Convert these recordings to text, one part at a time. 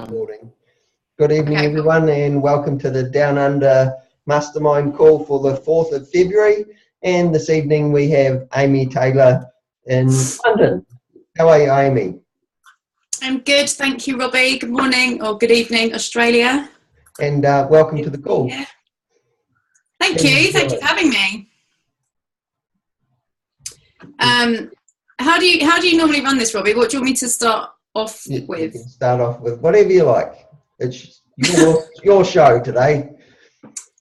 Morning. Good evening, Okay. everyone, and welcome to the Down Under Mastermind call for the 4th of February. And this evening we have Amy Taylor in London. How are you, Amy? I'm good, thank you, Robbie. Good morning or good evening, Australia. And welcome to the call. Yeah. Thank you for having me. How do you normally run this, Robbie? What do you want me to start off with? You can start off with whatever you like. It's your show today.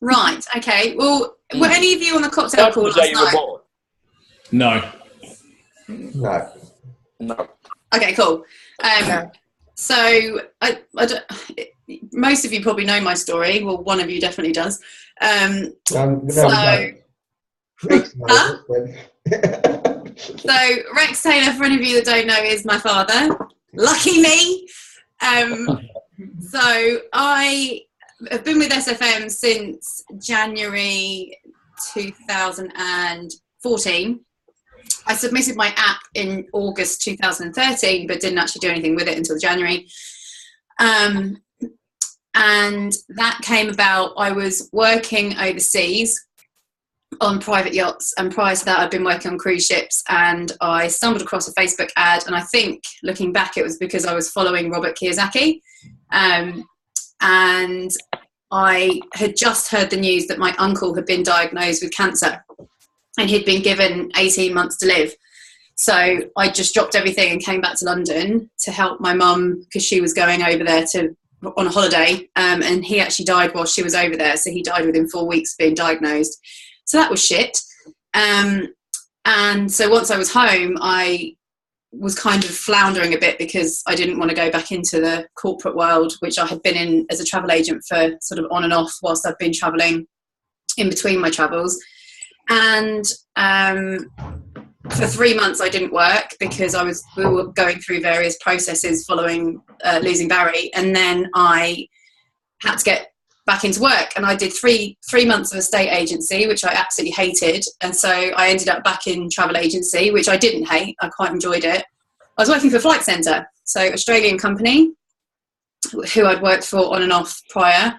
Right. Okay. Well, were any of you on the cocktail call last night? No. Okay. Cool. So I don't, most of you probably know my story. Well, one of you definitely does. No, So Rex Taylor, for any of you that don't know, is my father. Lucky me. So I have been with SFM since January 2014. I submitted my app in August 2013, but didn't actually do anything with it until January. And that came about, I was working overseas on private yachts, and prior to that I'd been working on cruise ships, and I stumbled across a Facebook ad, and I think looking back it was because I was following Robert Kiyosaki, and I had just heard the news that my uncle had been diagnosed with cancer and he'd been given 18 months to live. So I just dropped everything and came back to London to help my mum because she was going over there on a holiday, and he actually died while she was over there, so he died within 4 weeks of being diagnosed. So that was shit. And so once I was home, I was kind of floundering a bit because I didn't want to go back into the corporate world, which I had been in as a travel agent for sort of on and off whilst I've been traveling in between my travels. And for 3 months I didn't work because we were going through various processes following losing Barry. And then I had to get back into work, and I did three months of a estate agency, which I absolutely hated, and so I ended up back in travel agency, which I didn't hate. I quite enjoyed it. I was working for Flight Centre, so Australian company who I'd worked for on and off prior,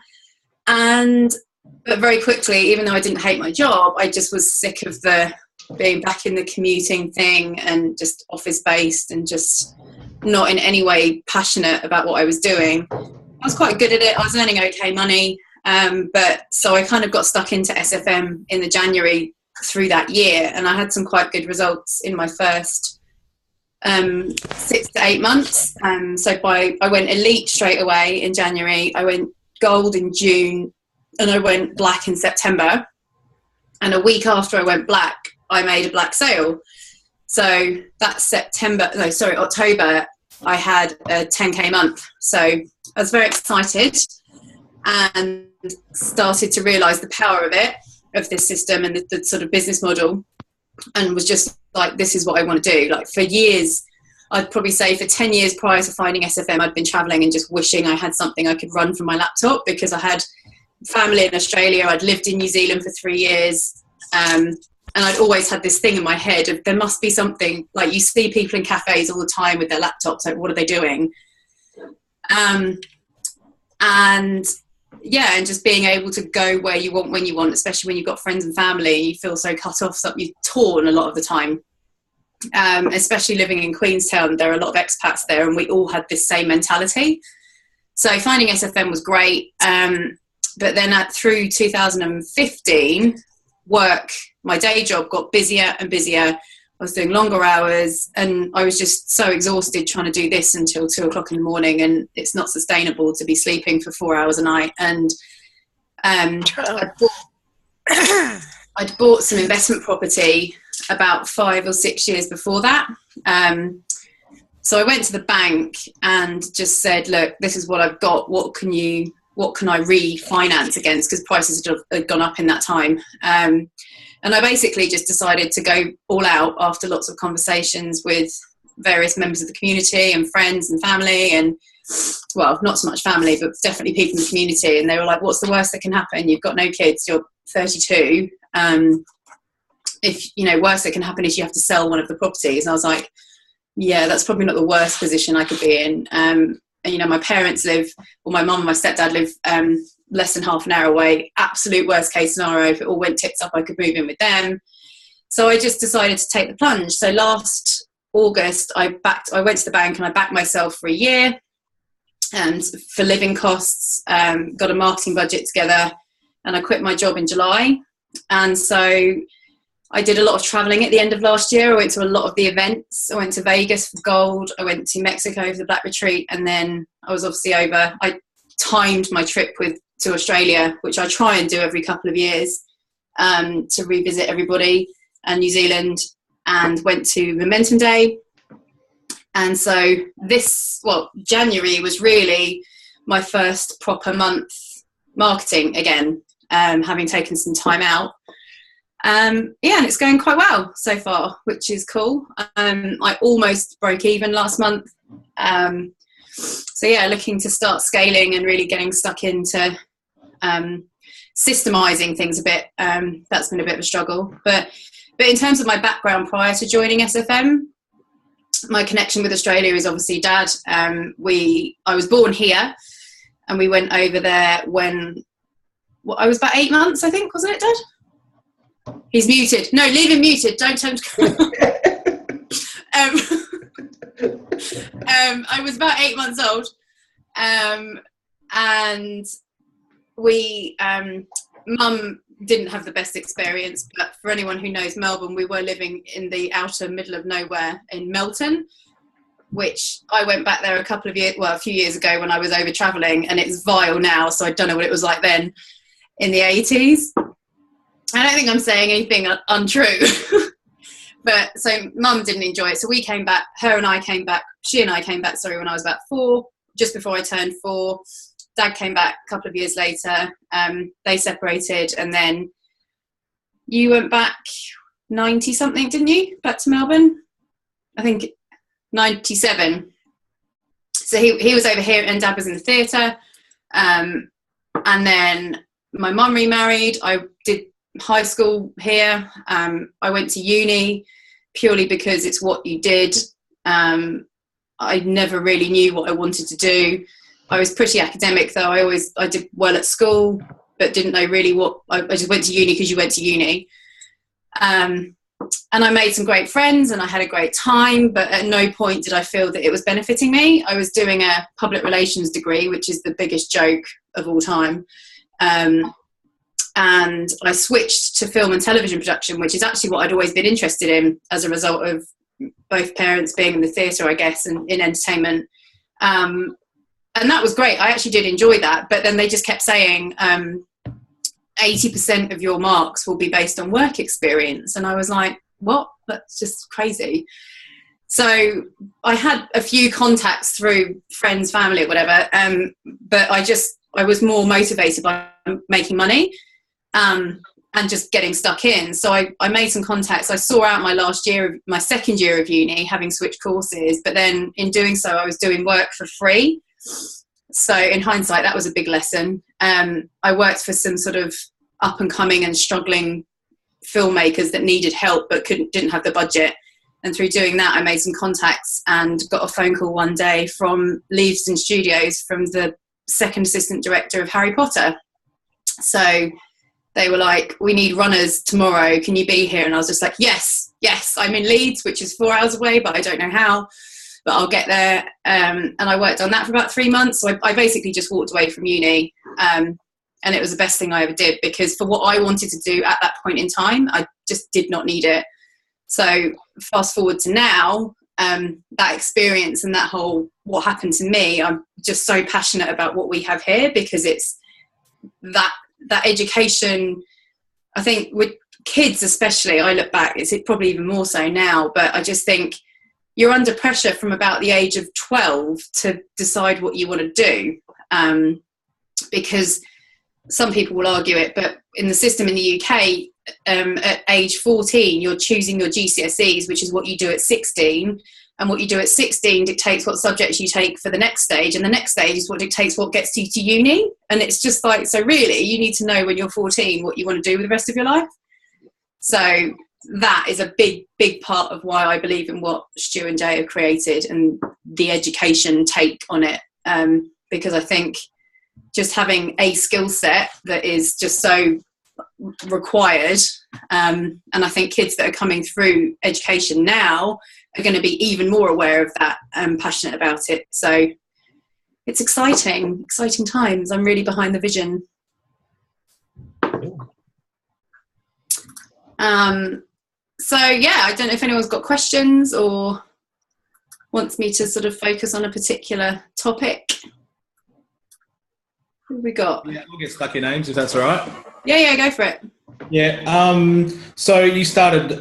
but very quickly, even though I didn't hate my job, I just was sick of the being back in the commuting thing and just office based and just not in any way passionate about what I was doing. I was quite good at it. I was earning okay money. But so I kind of got stuck into SFM in the January through that year. And I had some quite good results in my first 6 to 8 months. So I went elite straight away in January. I went gold in June, and I went black in September. And a week after I went black, I made a black sale. So that's October, I had a 10K month. So I was very excited and started to realise the power of this system and the sort of business model, and was just like, this is what I want to do. Like for years, I'd probably say for 10 years prior to finding SFM, I'd been travelling and just wishing I had something I could run from my laptop, because I had family in Australia. I'd lived in New Zealand for 3 years. And I'd always had this thing in my head of there must be something, like you see people in cafes all the time with their laptops, like what are they doing? And just being able to go where you want, when you want, especially when you've got friends and family, you feel so cut off, so you're torn a lot of the time. Especially living in Queenstown, there are a lot of expats there, and we all had this same mentality. So finding SFM was great. But then through 2015, my day job got busier and busier. I was doing longer hours, and I was just so exhausted trying to do this until 2 o'clock in the morning, and it's not sustainable to be sleeping for 4 hours a night. And I'd bought some investment property about 5 or 6 years before that. So I went to the bank and just said, look, this is what I've got. What can I refinance against? Because prices had gone up in that time. And I basically just decided to go all out after lots of conversations with various members of the community and friends and family, and, well, not so much family, but definitely people in the community. And they were like, what's the worst that can happen? You've got no kids, you're 32. Worst that can happen is you have to sell one of the properties. And I was like, yeah, that's probably not the worst position I could be in. you know, my parents live, or my mum and my stepdad live less than half an hour away. Absolute worst case scenario, if it all went tits up, I could move in with them. So I just decided to take the plunge. So last August, I went to the bank and I backed myself for a year, and for living costs, got a marketing budget together, and I quit my job in July. And so I did a lot of traveling at the end of last year. I went to a lot of the events. I went to Vegas for gold. I went to Mexico for the Black Retreat. And then I was obviously I timed my trip to Australia, which I try and do every couple of years, to revisit everybody, and New Zealand, and went to Momentum Day. And so January was really my first proper month marketing again, having taken some time out. And it's going quite well so far, which is cool. I almost broke even last month. Looking to start scaling and really getting stuck into systemizing things a bit. That's been a bit of a struggle. But in terms of my background prior to joining SFM, my connection with Australia is obviously Dad. I was born here, and we went over there when I was about 8 months, I think, wasn't it, Dad? He's muted. No, leave him muted. Don't tell him to I was about 8 months old, and we Mum didn't have the best experience, but for anyone who knows Melbourne, we were living in the outer middle of nowhere in Melton, which I went back there a few years ago when I was over travelling, and it's vile now, so I don't know what it was like then in the 80s. I don't think I'm saying anything untrue. But so Mum didn't enjoy it, so we came back, she and I came back, when I was about 4, just before I turned 4. Dad came back a couple of years later. They separated, and then you went back 90 something, didn't you? Back to Melbourne, I think 97. So he was over here, and Dad was in the theatre. And then my mum remarried. I did high school here. I went to uni purely because it's what you did. I never really knew what I wanted to do. I was pretty academic, though. I did well at school, but didn't know really what. I just went to uni because you went to uni. And I made some great friends, and I had a great time, but at no point did I feel that it was benefiting me. I was doing a public relations degree, which is the biggest joke of all time. And I switched to film and television production, which is actually what I'd always been interested in as a result of both parents being in the theatre, I guess, and in entertainment. And that was great. I actually did enjoy that. But then they just kept saying 80% of your marks will be based on work experience. And I was like, what? That's just crazy. So I had a few contacts through friends, family, or whatever. But I was more motivated by making money and just getting stuck in. So I made some contacts. I saw out my second year of uni, having switched courses. But then in doing so, I was doing work for free. So in hindsight, that was a big lesson. I worked for some sort of up and coming and struggling filmmakers that needed help but didn't have the budget. And through doing that, I made some contacts and got a phone call one day from Leavesden Studios, from the second assistant director of Harry Potter. So they were like, we need runners tomorrow. Can you be here? And I was just like, yes. I'm in Leeds, which is 4 hours away, but I don't know how. But I'll get there. And I worked on that for about 3 months. So I basically just walked away from uni. And it was the best thing I ever did, because for what I wanted to do at that point in time, I just did not need it. So fast forward to now, that experience and that whole what happened to me, I'm just so passionate about what we have here, because it's that education. I think with kids especially, I look back, it's probably even more so now, but I just think you're under pressure from about the age of 12 to decide what you want to do, because some people will argue it, but in the system in the UK, at age 14, you're choosing your GCSEs, which is what you do at 16. And what you do at 16 dictates what subjects you take for the next stage. And the next stage is what dictates what gets you to uni. And it's just like, so really, you need to know when you're 14 what you want to do with the rest of your life. So that is a big, big part of why I believe in what Stu and Jay have created and the education take on it. because I think just having a skill set that is just so required, and I think kids that are coming through education now are going to be even more aware of that and passionate about it. So it's exciting times. I'm really behind the vision. So yeah, I don't know if anyone's got questions or wants me to sort of focus on a particular topic. What have we got? Yeah, we'll get stuck in names if that's all right. Yeah, go for it. Yeah. So you started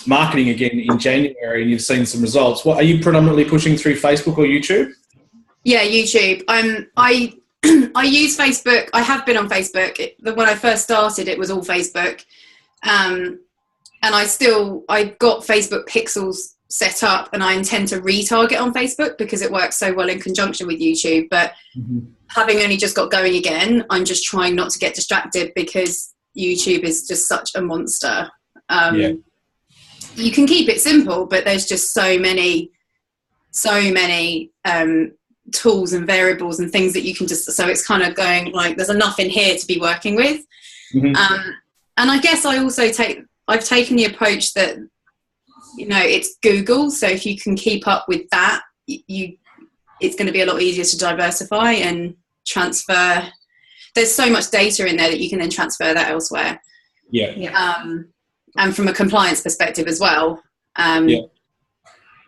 marketing again in January, and you've seen some results. What are you predominantly pushing through Facebook or YouTube? Yeah, YouTube. I use Facebook. I have been on Facebook. When I first started, it was all Facebook, and I got Facebook pixels set up, and I intend to retarget on Facebook because it works so well in conjunction with YouTube. But having only just got going again, I'm just trying not to get distracted because YouTube is just such a monster. You can keep it simple, but there's just so many tools and variables and things that you can just, so it's kind of going like there's enough in here to be working with. And I guess I've taken the approach that, it's Google, so if you can keep up with that, it's going to be a lot easier to diversify and transfer. There's so much data in there that you can then transfer that elsewhere. And from a compliance perspective as well.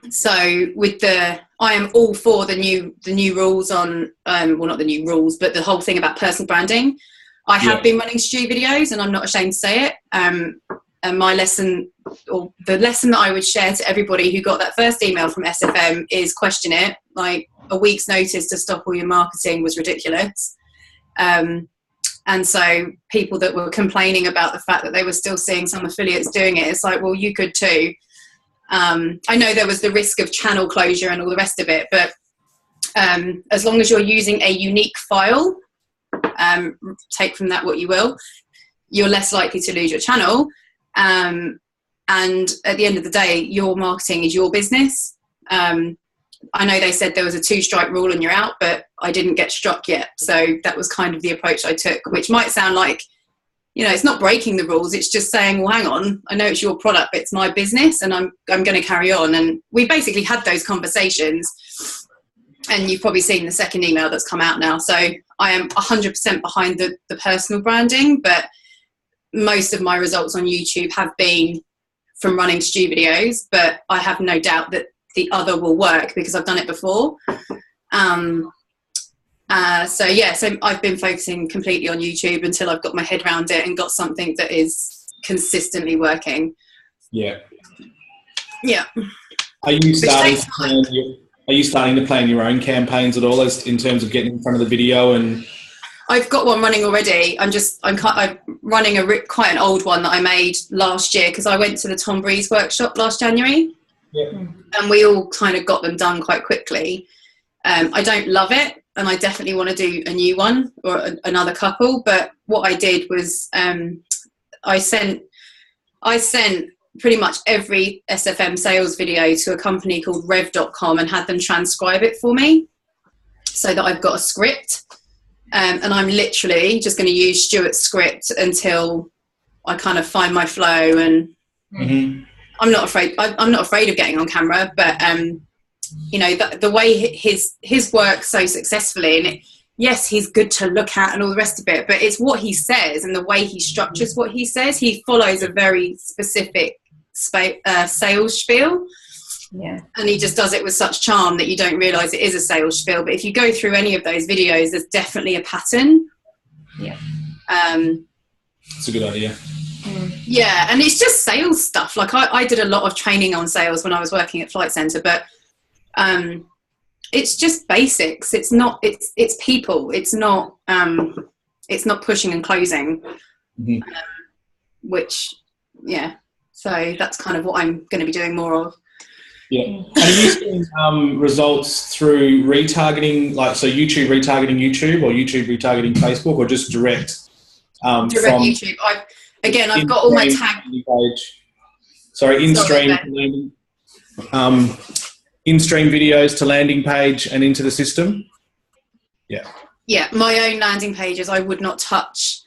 So with I am all for the new rules on, well, not the new rules, but the whole thing about personal branding. I have been running Stu videos, and I'm not ashamed to say it. And my lesson, or the lesson that I would share to everybody who got that first email from SFM, is question it. Like, a week's notice to stop all your marketing was ridiculous. And so people that were complaining about the fact that they were still seeing some affiliates doing it, it's like, well, you could too. I know there was the risk of channel closure and all the rest of it, but as long as you're using a unique file, take from that what you will, you're less likely to lose your channel. And at the end of the day, your marketing is your business. I know they said there was a 2-strike rule and you're out, but I didn't get struck yet. So that was kind of the approach I took, which might sound like, it's not breaking the rules. It's just saying, well, hang on, I know it's your product, but it's my business, and I'm going to carry on. And we basically had those conversations, and you've probably seen the second email that's come out now. So I am 100% behind the personal branding, but most of my results on YouTube have been from running Stu videos, but I have no doubt that the other will work because I've done it before. So I've been focusing completely on YouTube until I've got my head around it and got something that is consistently working. Yeah. Are you starting to plan your own campaigns at all, as in terms of getting in front of the video? And I've got one running already. I'm running quite an old one that I made last year because I went to the Tom Breeze workshop last January. And we all kind of got them done quite quickly. I don't love it, and I definitely want to do a new one or another couple. But what I did was I sent pretty much every SFM sales video to a company called rev.com and had them transcribe it for me so that I've got a script. And I'm literally just going to use Stuart's script until I kind of find my flow. And I'm not afraid of getting on camera, but the way his work so successfully, and yes, he's good to look at and all the rest of it, but it's what he says and the way he structures what he says. He follows a very specific sales spiel. And he just does it with such charm that you don't realize it is a sales spiel. But if you go through any of those videos, there's definitely a pattern. It's a good idea. And it's just sales stuff. Like I did a lot of training on sales when I was working at Flight Centre, but it's just basics. It's people. It's not pushing and closing, so that's kind of what I'm going to be doing more of. And are you seeing results through retargeting, so YouTube retargeting YouTube, or YouTube retargeting Facebook, or just direct from YouTube? I've got all my tags. In-stream. in-stream videos to landing page and into the system? Yeah. Yeah, my own landing pages, I would not touch.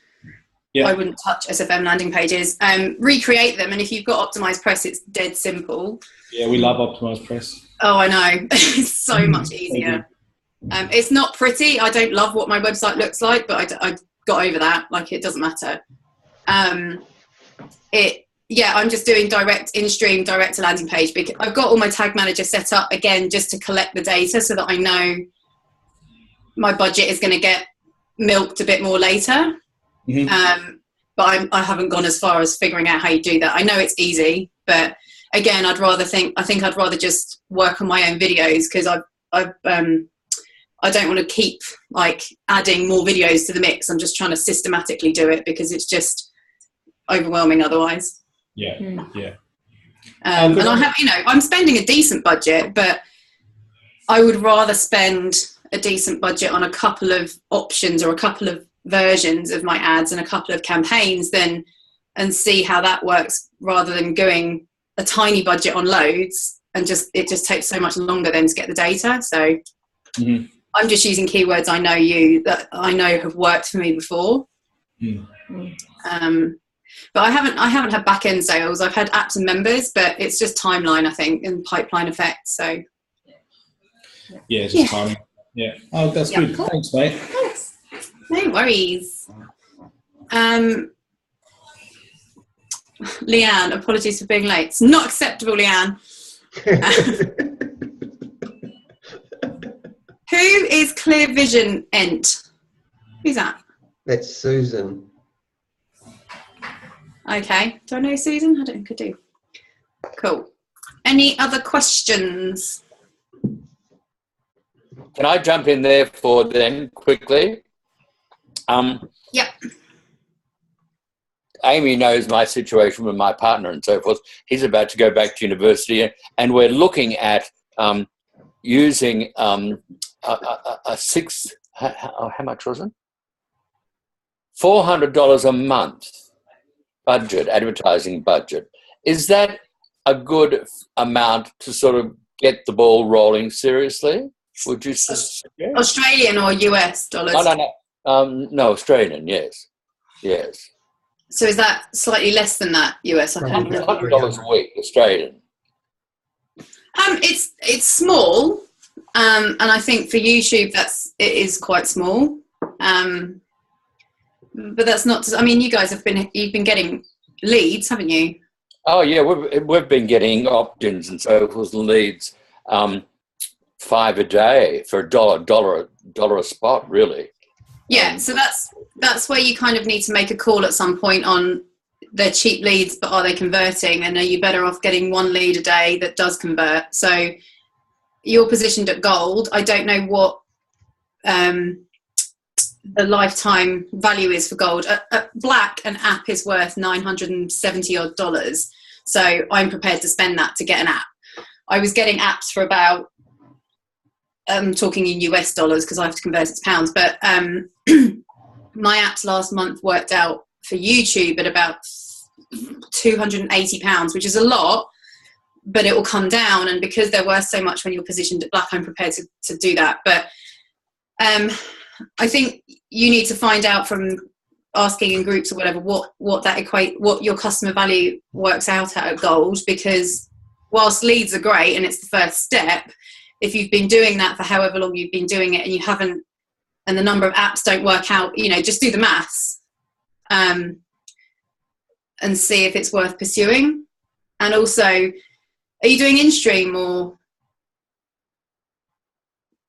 Yeah. I wouldn't touch SFM landing pages. Recreate them, and if you've got optimized press, it's dead simple. Yeah, we love optimized press. Oh, I know. It's so much easier. It's not pretty. I don't love what my website looks like, but I got over that. Like, it doesn't matter. I'm just doing direct in-stream, direct to landing page, because I've got all my tag manager set up again just to collect the data so that I know my budget is going to get milked a bit more later. Mm-hmm. But I haven't gone as far as figuring out how you do that. I know it's easy, but again, I think I'd rather just work on my own videos, because I don't want to keep like adding more videos to the mix. I'm just trying to systematically do it, because it's just overwhelming otherwise. Yeah, yeah. And I have, I'm spending a decent budget, but I would rather spend a decent budget on a couple of options or a couple of versions of my ads and a couple of campaigns and see how that works, rather than going a tiny budget on loads and it just takes so much longer then to get the data. So I'm just using keywords that I know have worked for me before. But I haven't had back end sales. I've had apps and members, but it's just timeline, I think, and pipeline effect. So yeah, just timing. Yeah. Oh, that's good. Cool. Thanks, mate. Thanks. No worries. Leanne, apologies for being late. It's not acceptable, Leanne. Who is Clear Vision Ent? Who's that? That's Susan. Okay. Do I know Susan? I don't think I do. Cool. Any other questions? Can I jump in there for then quickly? Yep. Amy knows my situation with my partner and so forth. He's about to go back to university, and we're looking at using how much was it? $400 a month budget, advertising budget. Is that a good amount to sort of get the ball rolling seriously? Would you suggest? Australian or US dollars? No, Australian, yes. Yes. So is that slightly less than that US? I can't remember. $100 a week, Australian. It's small, and I think for YouTube it is quite small. But that's not. I mean, you guys you've been getting leads, haven't you? Oh yeah, we've been getting opt-ins and so forth, leads, $5 a day for $1 a spot, really. Yeah, so that's where you kind of need to make a call at some point on they're cheap leads, but are they converting? And are you better off getting one lead a day that does convert? So you're positioned at gold. I don't know what the lifetime value is for gold. Black, an app is worth $970 odd. So I'm prepared to spend that to get an app. I was getting apps for about, I'm talking in US dollars because I have to convert it to pounds, but my apps last month worked out for YouTube at about £280, which is a lot, but it will come down. And because they're worth so much when you're positioned at black, I'm prepared to do that. But I think you need to find out from asking in groups or whatever what your customer value works out at gold, because whilst leads are great and it's the first step, if you've been doing that for however long you've been doing it and you haven't, and the number of apps don't work out, just do the maths and see if it's worth pursuing. And also, are you doing in-stream or?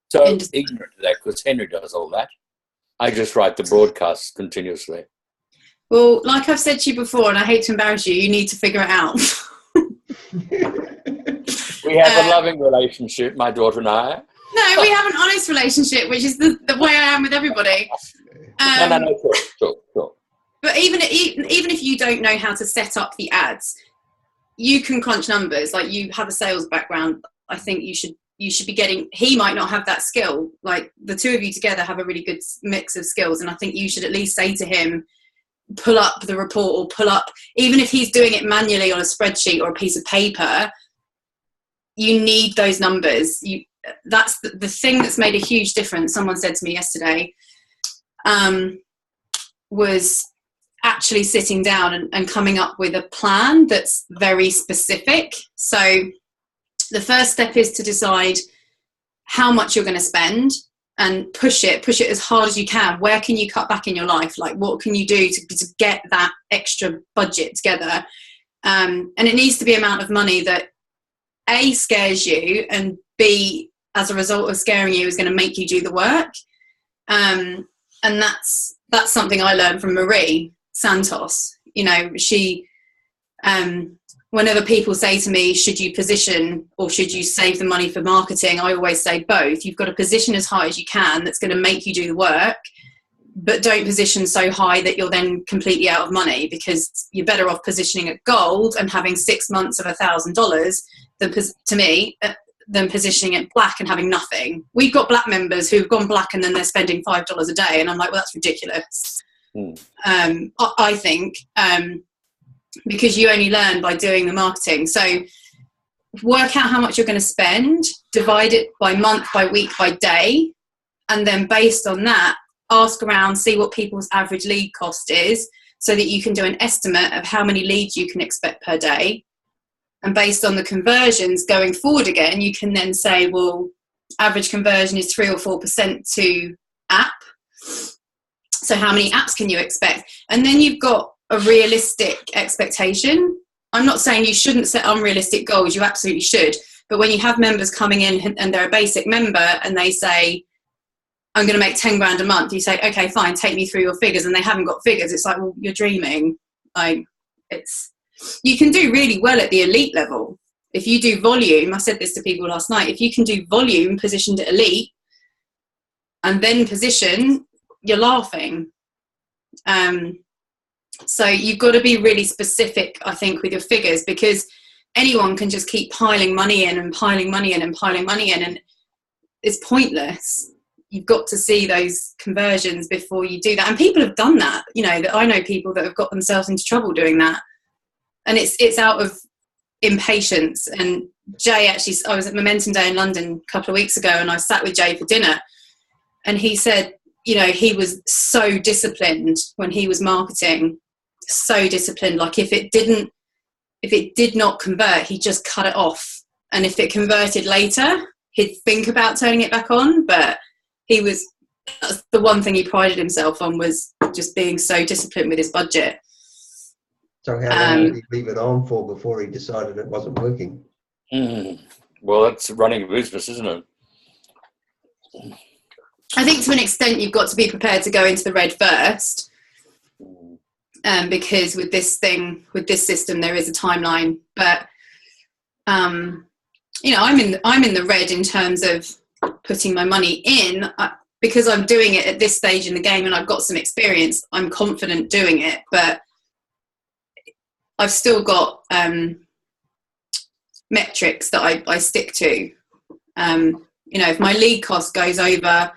So ignorant of that, because Henry does all that. I just write the broadcasts continuously. Well, like I've said to you before, and I hate to embarrass you, you need to figure it out. We have a loving relationship, my daughter and I. No, we have an honest relationship, which is the way I am with everybody. No, sure. But even if you don't know how to set up the ads, you can crunch numbers. Like, you have a sales background. I think you should be getting, he might not have that skill. Like, the two of you together have a really good mix of skills. And I think you should at least say to him, pull up the report, or pull up, even if he's doing it manually on a spreadsheet or a piece of paper, you need those numbers. That's the thing that's made a huge difference. Someone said to me yesterday, was actually sitting down and coming up with a plan that's very specific. So the first step is to decide how much you're going to spend and push it as hard as you can. Where can you cut back in your life? Like, what can you do to get that extra budget together? And it needs to be amount of money that A, scares you, and B, as a result of scaring you, is going to make you do the work. And that's something I learned from Marie Santos. You know, she, whenever people say to me, should you position or should you save the money for marketing? I always say both. You've got to position as high as you can. That's going to make you do the work, but don't position so high that you're then completely out of money, because you're better off positioning at gold and having 6 months of $1,000 than positioning it black and having nothing. We've got black members who've gone black and then they're spending $5 a day, and I'm like, well, that's ridiculous. I think, because you only learn by doing the marketing. So work out how much you're going to spend, divide it by month, by week, by day, and then based on that, ask around, see what people's average lead cost is, so that you can do an estimate of how many leads you can expect per day. And based on the conversions going forward again, you can then say, well, average conversion is 3 or 4% to app. So how many apps can you expect? And then you've got a realistic expectation. I'm not saying you shouldn't set unrealistic goals. You absolutely should. But when you have members coming in and they're a basic member and they say, I'm going to make 10 grand a month, you say, okay, fine, take me through your figures. And they haven't got figures. It's like, well, you're dreaming. Like, you can do really well at the elite level. If you do volume, I said this to people last night, if you can do volume positioned at elite and then position, you're laughing. So you've got to be really specific, I think, with your figures, because anyone can just keep piling money in and piling money in and piling money in, and it's pointless. You've got to see those conversions before you do that. And people have done that. You know, that I know people that have got themselves into trouble doing that. And it's out of impatience. And Jay, actually, I was at Momentum Day in London a couple of weeks ago, and I sat with Jay for dinner, and he said, you know, he was so disciplined when he was marketing, so disciplined. Like if it did not convert, he just cut it off. And if it converted later, he'd think about turning it back on. But that's the one thing he prided himself on, was just being so disciplined with his budget. So how long did he leave it on for before he decided it wasn't working? Well, that's running a business, isn't it? I think to an extent you've got to be prepared to go into the red first, because with this system, there is a timeline. But you know, I'm in the red in terms of putting my money in, because I'm doing it at this stage in the game and I've got some experience. I'm confident doing it, but I've still got metrics that I stick to. You know, if my lead cost goes over,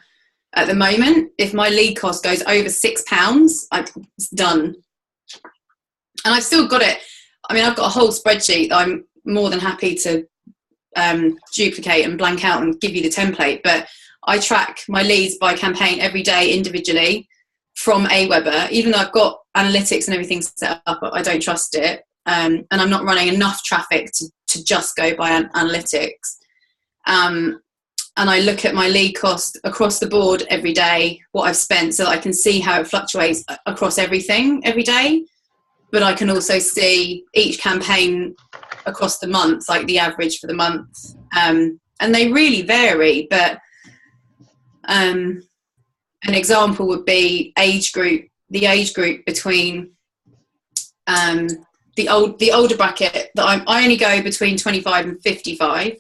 at the moment, if my lead cost goes over £6, it's done. And I've still got it. I mean, I've got a whole spreadsheet that I'm more than happy to duplicate and blank out and give you the template. But I track my leads by campaign every day individually from Aweber. Even though I've got analytics and everything set up, I don't trust it. And I'm not running enough traffic to just go by analytics. And I look at my lead cost across the board every day, what I've spent, so that I can see how it fluctuates across everything every day. But I can also see each campaign across the month, like the average for the month. And they really vary. But an example would be the age group between the older bracket that I only go between 25 and 55.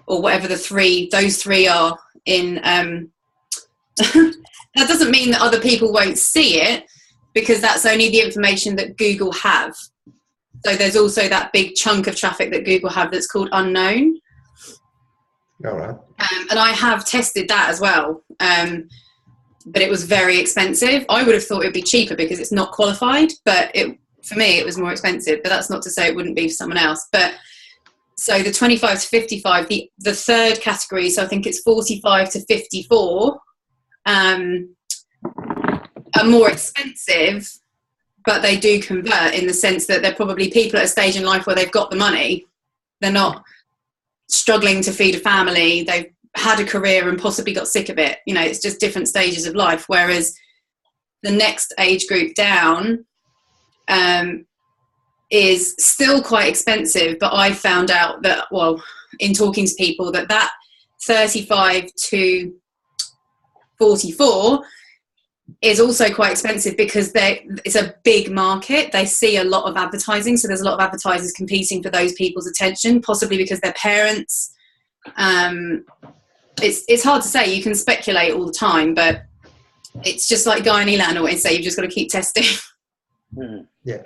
Or whatever those three are in. That doesn't mean that other people won't see it, because that's only the information that Google have. So there's also that big chunk of traffic that Google have that's called unknown. All right. And I have tested that as well, but it was very expensive. I would have thought it would be cheaper because it's not qualified, but for me it was more expensive. But that's not to say it wouldn't be for someone else. But So the 25 to 55, the third category, so I think it's 45 to 54, are more expensive, but they do convert in the sense that they're probably people at a stage in life where they've got the money. They're not struggling to feed a family. They've had a career and possibly got sick of it. You know, it's just different stages of life. Whereas the next age group down is still quite expensive, but I found out that, well, in talking to people, that 35 to 44 is also quite expensive because it's a big market. They see a lot of advertising, so there's a lot of advertisers competing for those people's attention, possibly because they're parents. It's hard to say. You can speculate all the time, but it's just like Guy and Elan always say, you've just got to keep testing. Yeah.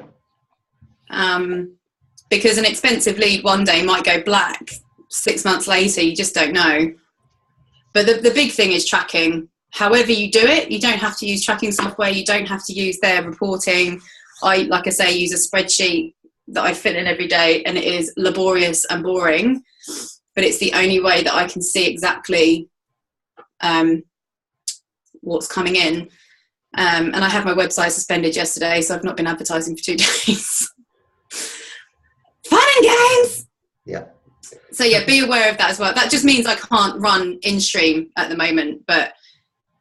Because an expensive lead one day might go black 6 months later. You just don't know. But the big thing is tracking. However you do it, you don't have to use tracking software. You don't have to use their reporting. Like I say, use a spreadsheet that I fill in every day, and it is laborious and boring, but it's the only way that I can see exactly what's coming in. And I had my website suspended yesterday, so I've not been advertising for 2 days. Fun and games! Yeah. So yeah, be aware of that as well. That just means I can't run in stream at the moment, but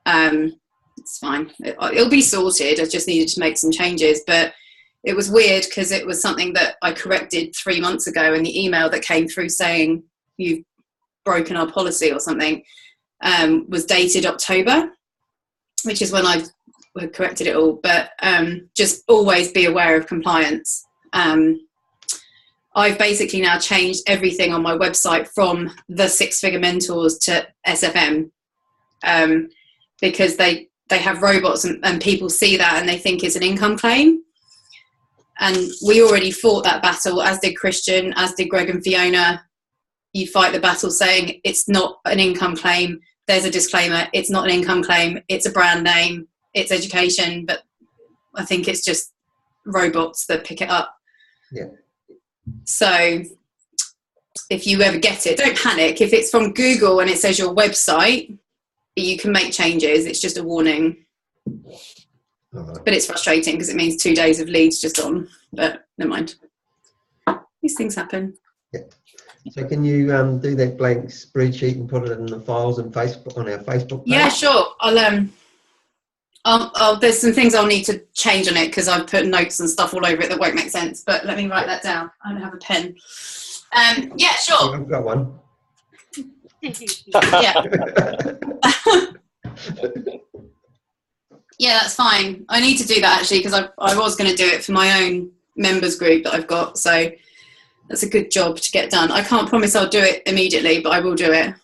it's fine. It'll be sorted. I just needed to make some changes, but it was weird because it was something that I corrected 3 months ago, and the email that came through saying you've broken our policy or something was dated October, which is when I had corrected it all. But just always be aware of compliance. I've basically now changed everything on my website from the Six Figure Mentors to SFM, because they have robots and people see that and they think it's an income claim. And we already fought that battle, as did Christian, as did Greg and Fiona. You fight the battle saying it's not an income claim. There's a disclaimer. It's not an income claim. It's a brand name. It's education. But I think it's just robots that pick it up. Yeah. So if you ever get it, don't panic. If it's from Google and it says your website, you can make changes. It's just a warning. But it's frustrating because it means 2 days of leads just gone. But never mind. These things happen. Yeah. So can you do that blank spreadsheet and put it in the files and Facebook on our Facebook page? Yeah, sure. I'll there's some things I'll need to change on it because I've put notes and stuff all over it that won't make sense. But let me write that down. I don't have a pen. Yeah, sure. I've got one. Yeah. Yeah, that's fine. I need to do that actually because I was going to do it for my own members group that I've got. So that's a good job to get done. I can't promise I'll do it immediately, but I will do it.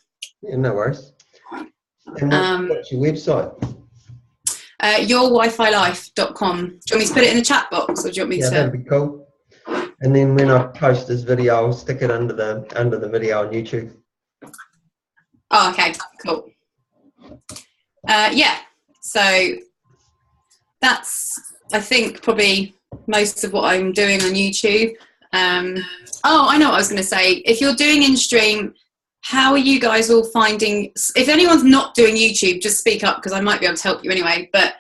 Yeah, no worries. And what's your website? yourwifilife.com. Do you want me to put it in the chat box, or do you want me to? That'd be cool. And then when I post this video, I'll stick it under the video on YouTube. Oh, okay, cool. Yeah, so that's, I think, probably most of what I'm doing on YouTube. Oh, I know what I was going to say. If you're doing in-stream, how are you guys all finding, if anyone's not doing YouTube, just speak up because I might be able to help you anyway. But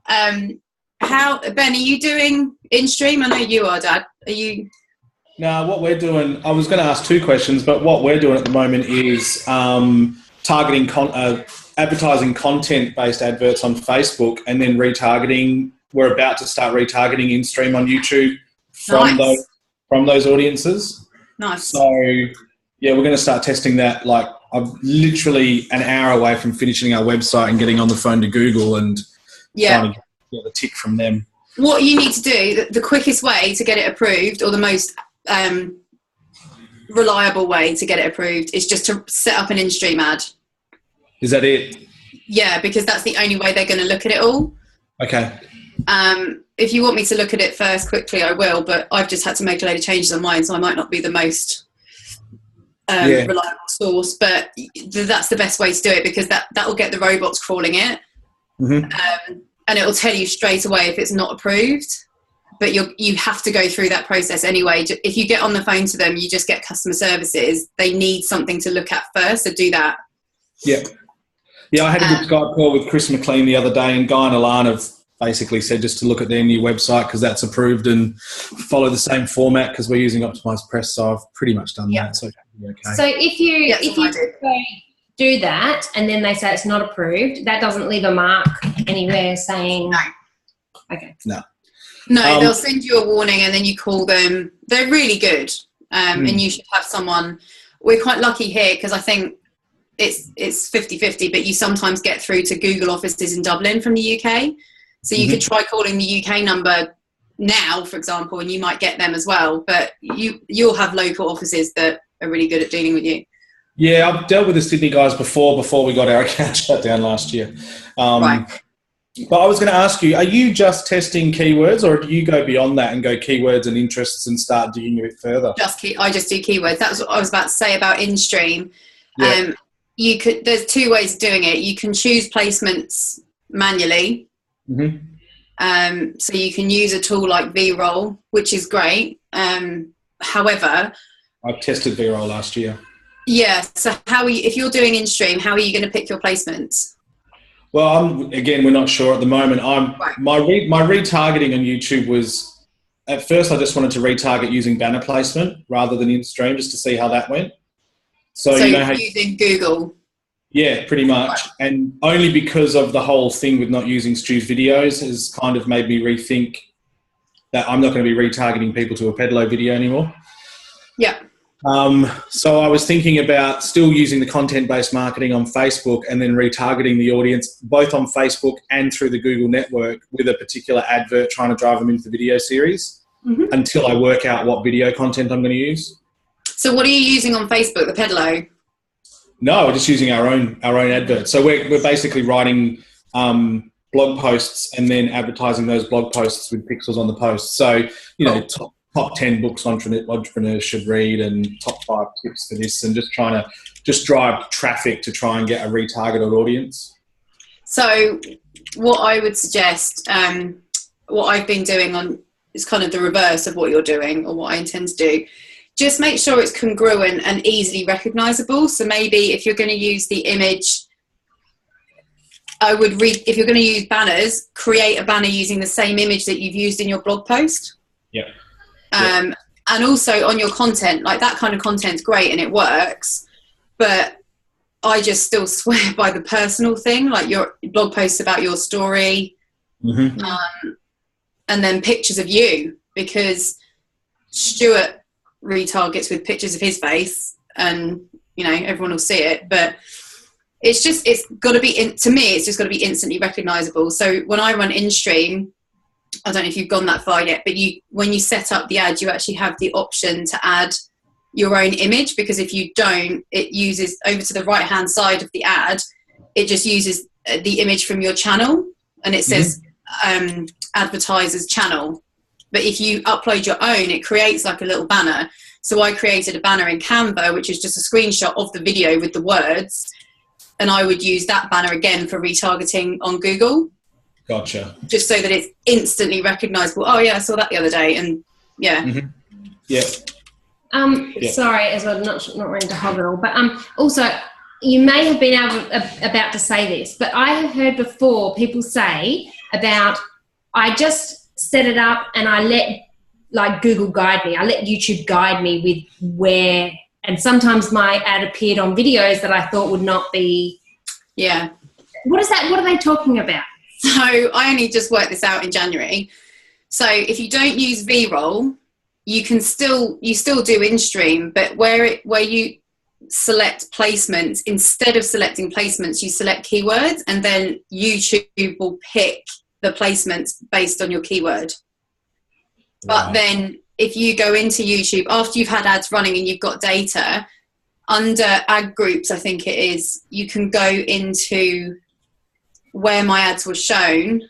Ben, are you doing in-stream? I know you are, Dad. Are you? No, what we're doing, I was going to ask 2 questions, but what we're doing at the moment is targeting, advertising content-based adverts on Facebook and then retargeting. We're about to start retargeting in-stream on YouTube from those audiences. Nice. So, yeah, we're going to start testing that. Like, I'm literally an hour away from finishing our website and getting on the phone to Google and trying to get the tick from them. What you need to do, the quickest way to get it approved, or the most reliable way to get it approved, is just to set up an in-stream ad. Is that it? Yeah, because that's the only way they're going to look at it all. Okay. If you want me to look at it first quickly, I will, but I've just had to make a load of changes on mine, so I might not be the most reliable source, but that's the best way to do it because that will get the robots crawling it. Mm-hmm. And it will tell you straight away if it's not approved. but you have to go through that process anyway. If you get on the phone to them, you just get customer services. They need something to look at first, so do that. Yeah. Yeah, I had a good Skype call with Chris McLean the other day, and Guy and Alana have basically said just to look at their new website because that's approved and follow the same format because we're using Optimized Press, so I've pretty much done that. So, okay. So if you do that and then they say it's not approved, that doesn't leave a mark anywhere saying... No. Okay. No. No, they'll send you a warning and then you call them. They're really good, and you should have someone. We're quite lucky here because I think it's 50-50, but you sometimes get through to Google offices in Dublin from the UK. So you could try calling the UK number now, for example, and you might get them as well. But you'll have local offices that are really good at dealing with you. Yeah, I've dealt with the Sydney guys before we got our account shut down last year. Right. But I was going to ask you, are you just testing keywords or do you go beyond that and go keywords and interests and start digging a bit further? I just do keywords. That's what I was about to say about InStream. Yeah. There's two ways of doing it. You can choose placements manually. So you can use a tool like VRoll, which is great. However, I've tested VRoll last year. Yeah. So if you're doing InStream, how are you going to pick your placements? Well, we're not sure at the moment. My retargeting on YouTube was, at first I just wanted to retarget using banner placement rather than InStream just to see how that went. So you know using Google. Yeah, pretty much. Right. And only because of the whole thing with not using Stu's videos has kind of made me rethink that I'm not going to be retargeting people to a Pedalo video anymore. Yeah. So I was thinking about still using the content-based marketing on Facebook and then retargeting the audience both on Facebook and through the Google network with a particular advert trying to drive them into the video series until I work out what video content I'm going to use. So what are you using on Facebook, the Pedalo? No, we're just using our own advert. So we're basically writing blog posts and then advertising those blog posts with pixels on the post. So, top 10 books entrepreneurs should read and top 5 tips for this, and just trying to drive traffic to try and get a retargeted audience. So what I would suggest, what I've been doing is kind of the reverse of what you're doing or what I intend to do. Just make sure it's congruent and easily recognizable. So maybe if you're going to use the image, if you're going to use banners, create a banner using the same image that you've used in your blog post. Yeah. And also on your content, like that kind of content's great and it works, but I just still swear by the personal thing, like your blog posts about your story, and then pictures of you, because Stuart retargets with pictures of his face and everyone will see it, but it's got to be to me it's just got to be instantly recognizable. So when I run InStream, I don't know if you've gone that far yet, but when you set up the ad, you actually have the option to add your own image, because if you don't, it uses over to the right hand side of the ad, it just uses the image from your channel and it says advertiser's channel. But if you upload your own, it creates like a little banner. So I created a banner in Canva, which is just a screenshot of the video with the words. And I would use that banner again for retargeting on Google. Gotcha. Just so that it's instantly recognizable. Oh, yeah, I saw that the other day. And yeah. Yeah. Sorry, as well, not wanting to hog it all. But also, you may have been about to say this, but I have heard before people say about, I just set it up and I let Google guide me. I let YouTube guide me with where, and sometimes my ad appeared on videos that I thought would not be. Yeah. What is that? What are they talking about? So I only just worked this out in January. So if you don't use VRoll, you still do InStream, but where you select placements, instead of selecting placements, you select keywords, and then YouTube will pick the placements based on your keyword. But then if you go into YouTube after you've had ads running and you've got data, under ad groups, I think it is, you can go into where my ads were shown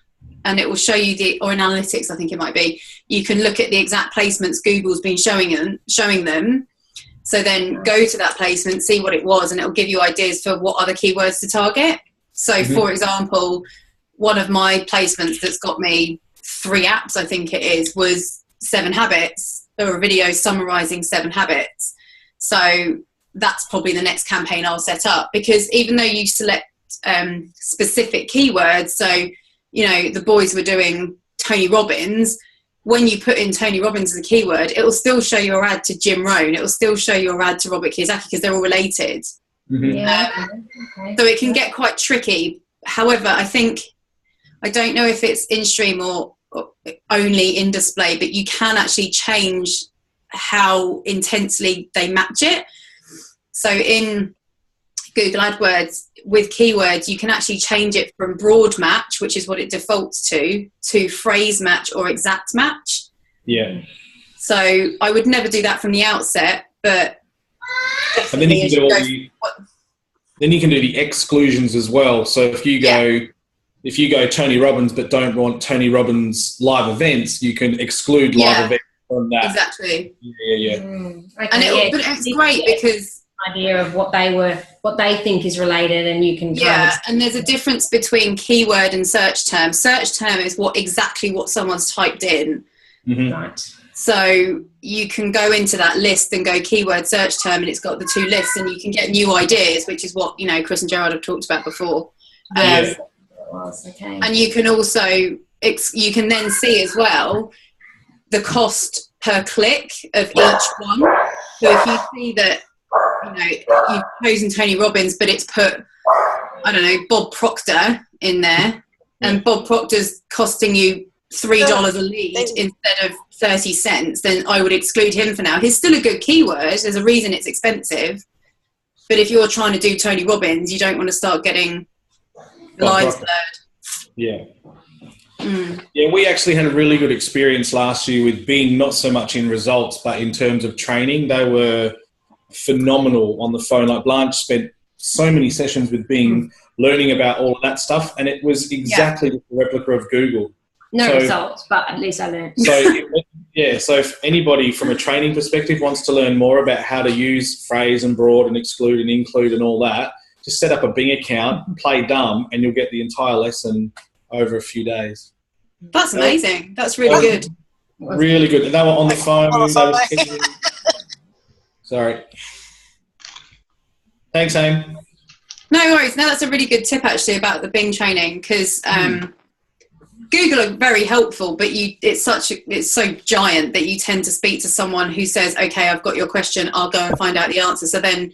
and it will show you or analytics, I think it might be. You can look at the exact placements Google's been showing them. So then go to that placement, see what it was, and it'll give you ideas for what other keywords to target. So for example, one of my placements that's got me 3 apps, I think it is, was 7 habits. There were videos summarizing 7 habits. So that's probably the next campaign I'll set up, because even though you select specific keywords, so, you know, the boys were doing Tony Robbins, when you put in Tony Robbins as a keyword, it will still show your ad to Jim Rohn. It will still show your ad to Robert Kiyosaki, because they're all related. Yeah. Okay. So it can get quite tricky. However, I don't know if it's in stream or only in display, but you can actually change how intensely they match it. So in Google AdWords with keywords, you can actually change it from broad match, which is what it defaults to phrase match or exact match. Yeah. So I would never do that from the outset, but and then you can do the exclusions as well. So if you go Tony Robbins but don't want Tony Robbins live events, you can exclude live events from that. Exactly. Yeah. Okay, And but it's great because idea of what they think is related, and you can and there's a difference between keyword and search term. Search term is exactly what someone's typed in. Right. So you can go into that list and go keyword search term, and it's got the 2 lists, and you can get new ideas, which is what, you know, Chris and Gerard have talked about before. Okay. And you can also you can then see as well the cost per click of each one. So if you see that, you know, you've chosen Tony Robbins, but it's put, I don't know, Bob Proctor in there, and Bob Proctor's costing you $3 a lead instead of 30 cents, then I would exclude him for now. He's still a good keyword. There's a reason it's expensive. But if you're trying to do Tony Robbins, you don't want to start getting the lines blurred. Yeah. Yeah, we actually had a really good experience last year with Bing, not so much in results, but in terms of training. They were phenomenal on the phone. Like Blanche spent so many sessions with Bing learning about all of that stuff, and it was exactly the replica of Google. No results, but at least I learned. So if anybody from a training perspective wants to learn more about how to use phrase and broad and exclude and include and all that, just set up a Bing account, play dumb, and you'll get the entire lesson over a few days. That's amazing. That's really good. Really good. They were on the phone. Sorry. Thanks, Aim. No worries. No, that's a really good tip actually about the Bing training, because Google are very helpful, but it's so giant that you tend to speak to someone who says, okay, I've got your question, I'll go and find out the answer. So then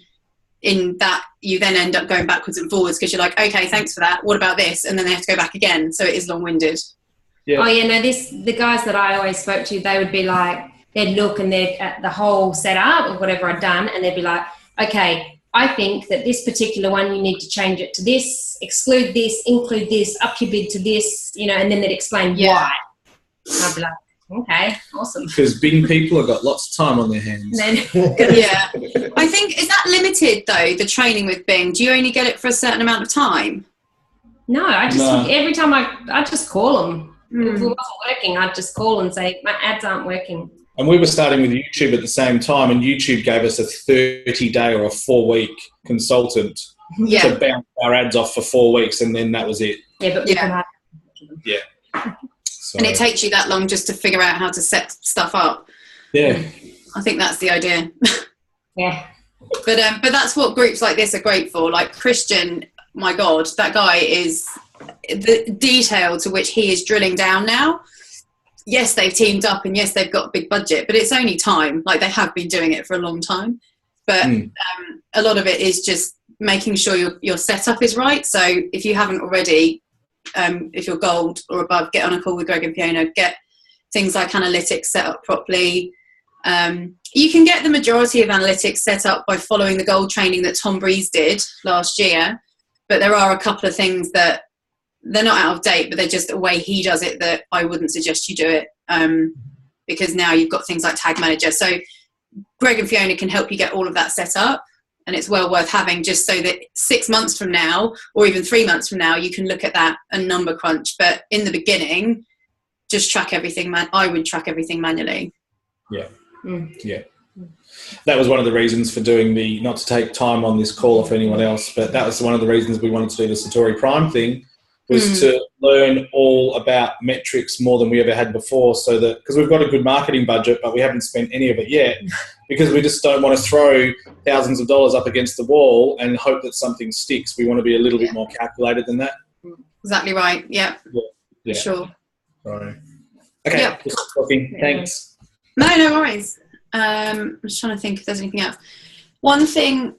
in that, you then end up going backwards and forwards, because you're like, okay, thanks for that, what about this? And then they have to go back again. So it is long-winded. Yeah. Oh yeah, no, the guys that I always spoke to, they would be like, they'd look and they'd at the whole setup of whatever I'd done, and they'd be like, okay, I think that this particular one, you need to change it to this, exclude this, include this, up your bid to this, you know, and then they'd explain why. And I'd be like, okay, awesome. Because Bing people have got lots of time on their hands. Yeah. I think, is that limited though, the training with Bing? Do you only get it for a certain amount of time? No, every time I just call them. If it wasn't working, I'd just call and say, my ads aren't working. And we were starting with YouTube at the same time, and YouTube gave us a 30-day or a 4-week consultant to bounce our ads off for 4 weeks, and then that was it. Yeah, but So, and it takes you that long just to figure out how to set stuff up. Yeah. I think that's the idea. Yeah. But that's what groups like this are great for. Like Christian, my God, that guy is the detail to which he is drilling down now. Yes, they've teamed up, and yes, they've got a big budget, but it's only time. Like, they have been doing it for a long time. But a lot of it is just making sure your setup is right. So if you haven't already, if you're gold or above, get on a call with Greg and Fiona, get things like analytics set up properly. You can get the majority of analytics set up by following the gold training that Tom Breeze did last year. But there are a couple of things that they're not out of date, but they're just a way he does it that I wouldn't suggest you do it, because now you've got things like Tag Manager. So Greg and Fiona can help you get all of that set up, and it's well worth having, just so that 6 months from now or even 3 months from now you can look at that and number crunch. But in the beginning, just track everything. I would track everything manually. Yeah. Yeah. That was one of the reasons for doing not to take time on this call off anyone else, but that was one of the reasons we wanted to do the Satori Prime thing, was to learn all about metrics more than we ever had before, so that, because we've got a good marketing budget, but we haven't spent any of it yet, because we just don't want to throw thousands of dollars up against the wall and hope that something sticks. We want to be a little bit more calculated than that. Exactly right. Yeah. Yeah. Sure. Sorry. Okay. Yeah. Just talking. Thanks. No worries. I'm just trying to think if there's anything else. One thing,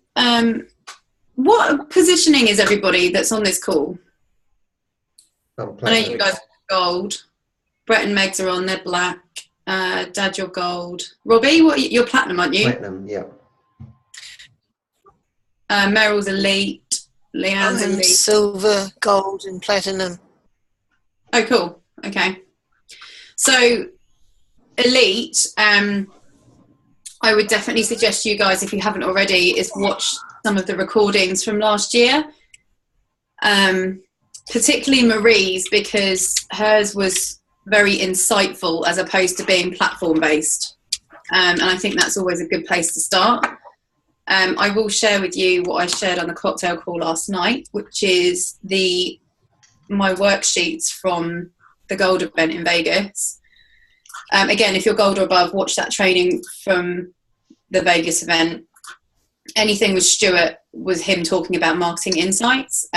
what positioning is everybody that's on this call? I know you guys are gold. Brett and Megs are on, they're black. Dad, you're gold. Robbie, you're platinum, aren't you? Platinum, yeah. Meryl's elite. Leanne's I'm elite. silver, gold, and platinum. Oh, cool. Okay. So, elite, I would definitely suggest you guys, if you haven't already, is watch some of the recordings from last year. Particularly Marie's, because hers was very insightful as opposed to being platform-based. And I think that's always a good place to start. I will share with you what I shared on the cocktail call last night, which is my worksheets from the Gold event in Vegas. Again, if you're gold or above, watch that training from the Vegas event. Anything with Stuart was him talking about marketing insights.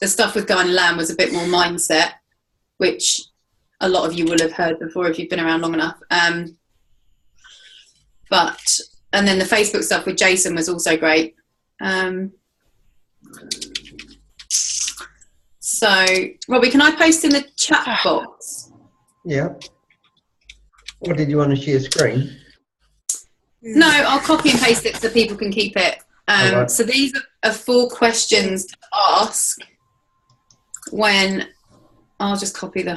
The stuff with Guy and Lamb was a bit more mindset, which a lot of you will have heard before if you've been around long enough. And then the Facebook stuff with Jason was also great. So, Robbie, can I post in the chat box? Yeah. Or did you want to share screen? No, I'll copy and paste it so people can keep it. Right. So these are 4 questions to ask when I'll just copy the...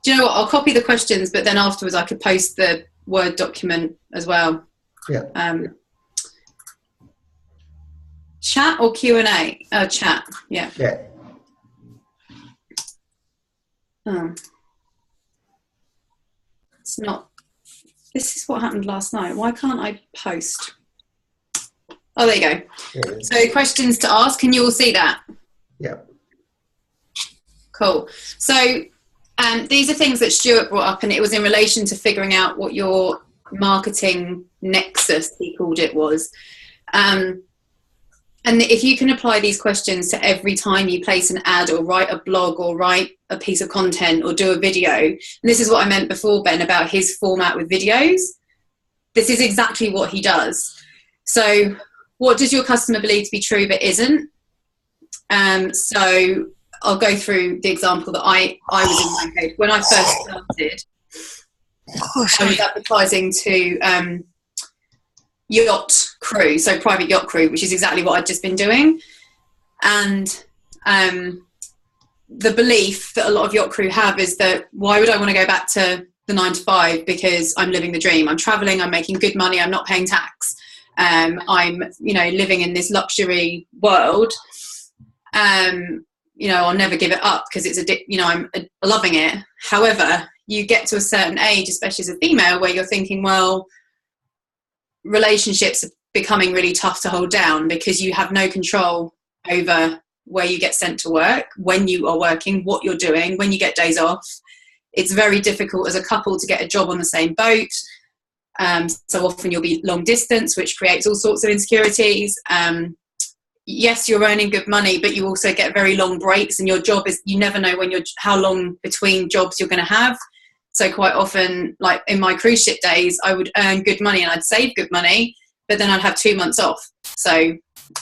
Do you know what? I'll copy the questions, but then afterwards I could post the Word document as well. Yeah. Chat or Q&A? Chat, yeah. Yeah. Oh. It's not... This is what happened last night. Why can't I post? Oh, there you go. Yeah. So questions to ask. Can you all see that? Yeah. Cool. So these are things that Stuart brought up, and it was in relation to figuring out what your marketing nexus, he called it, was. And if you can apply these questions to every time you place an ad or write a blog or write a piece of content or do a video, and this is what I meant before, Ben, about his format with videos. This is exactly what he does. So what does your customer believe to be true but isn't? So I'll go through the example that I was in my head. When I first started, I was advertising to yacht crew, so private yacht crew, which is exactly what I'd just been doing. And the belief that a lot of yacht crew have is that, why would I want to go back to the 9 to 5? Because I'm living the dream. I'm traveling, I'm making good money, I'm not paying tax. I'm, living in this luxury world. I'll never give it up because I'm loving it. However, you get to a certain age, especially as a female, where you're thinking, well, relationships are becoming really tough to hold down because you have no control over where you get sent to work, when you are working, what you're doing, when you get days off. It's very difficult as a couple to get a job on the same boat. So often you'll be long distance, which creates all sorts of insecurities. Yes, you're earning good money, but you also get very long breaks, and your job is, you never know how long between jobs you're going to have. So quite often, like in my cruise ship days, I would earn good money and I'd save good money, but then I'd have 2 months off. So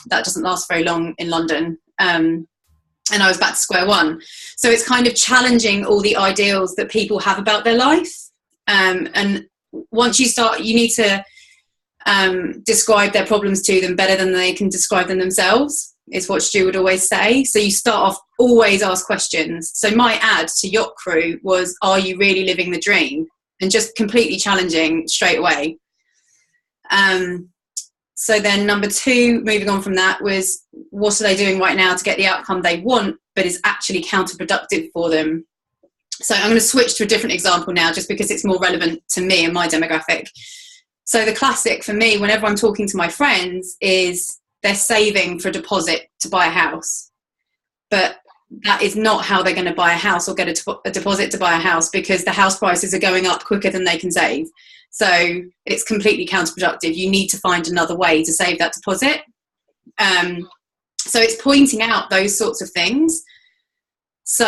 that doesn't last very long in London. And I was back to square one. So it's kind of challenging all the ideals that people have about their life. And once you start, you need to describe their problems to them better than they can describe them themselves, is what Stu would always say. So you start off, always ask questions. So my ad to Yacht Crew was, are you really living the dream? And just completely challenging straight away. So then number 2, moving on from that, was what are they doing right now to get the outcome they want, but is actually counterproductive for them? So I'm going to switch to a different example now, just because it's more relevant to me and my demographic. So the classic for me, whenever I'm talking to my friends, is they're saving for a deposit to buy a house. But that is not how they're going to buy a house or get a deposit to buy a house, because the house prices are going up quicker than they can save. So it's completely counterproductive. You need to find another way to save that deposit. So it's pointing out those sorts of things. So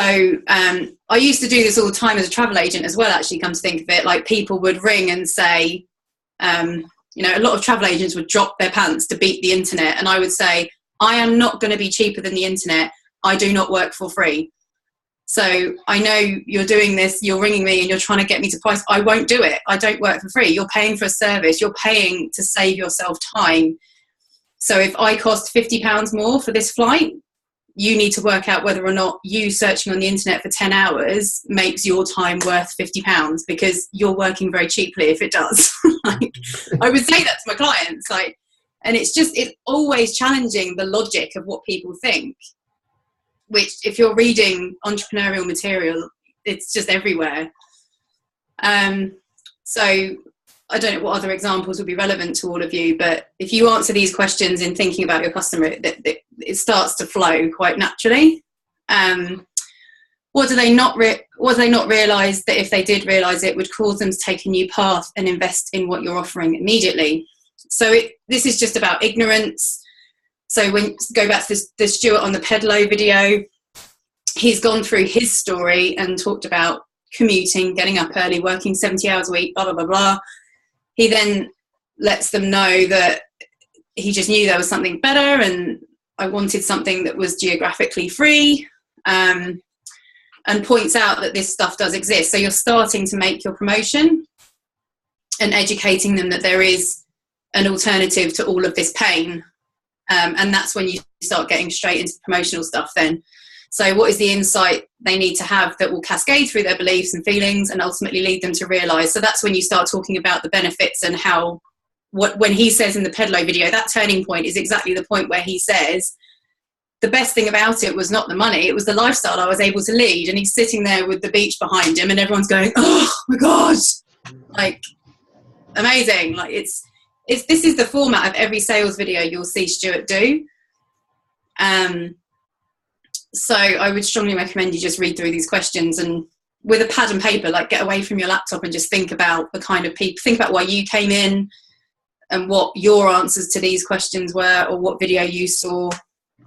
I used to do this all the time as a travel agent as well, actually, come to think of it. Like, people would ring and say, you know, a lot of travel agents would drop their pants to beat the internet. And I would say, I am not going to be cheaper than the internet. I do not work for free. So I know you're doing this, you're ringing me and you're trying to get me to price. I won't do it. I don't work for free. You're paying for a service. You're paying to save yourself time. So if I cost £50 more for this flight, you need to work out whether or not you searching on the internet for 10 hours makes your time worth £50, because you're working very cheaply if it does. Like, I would say that to my clients, like, and it's always challenging the logic of what people think, which, if you're reading entrepreneurial material, it's just everywhere. So I don't know what other examples would be relevant to all of you, but if you answer these questions in thinking about your customer, it starts to flow quite naturally. What do they not realise that, if they did realise it, would cause them to take a new path and invest in what you're offering immediately? So this is just about ignorance. So when go back to the Stuart on the Pedalo video, he's gone through his story and talked about commuting, getting up early, working 70 hours a week, blah, blah, blah, blah. He then lets them know that he just knew there was something better, and I wanted something that was geographically free, and points out that this stuff does exist. So you're starting to make your promotion and educating them that there is an alternative to all of this pain. And that's when you start getting straight into the promotional stuff then. So what is the insight they need to have that will cascade through their beliefs and feelings and ultimately lead them to realise? So that's when you start talking about the benefits and how, when he says in the Pedalo video, that turning point is exactly the point where he says, the best thing about it was not the money, it was the lifestyle I was able to lead. And he's sitting there with the beach behind him and everyone's going, oh my God, like, amazing. Like, this is the format of every sales video you'll see Stuart do. So I would strongly recommend you just read through these questions, and with a pad and paper, like, get away from your laptop and just think about the kind of people, think about why you came in and what your answers to these questions were, or what video you saw,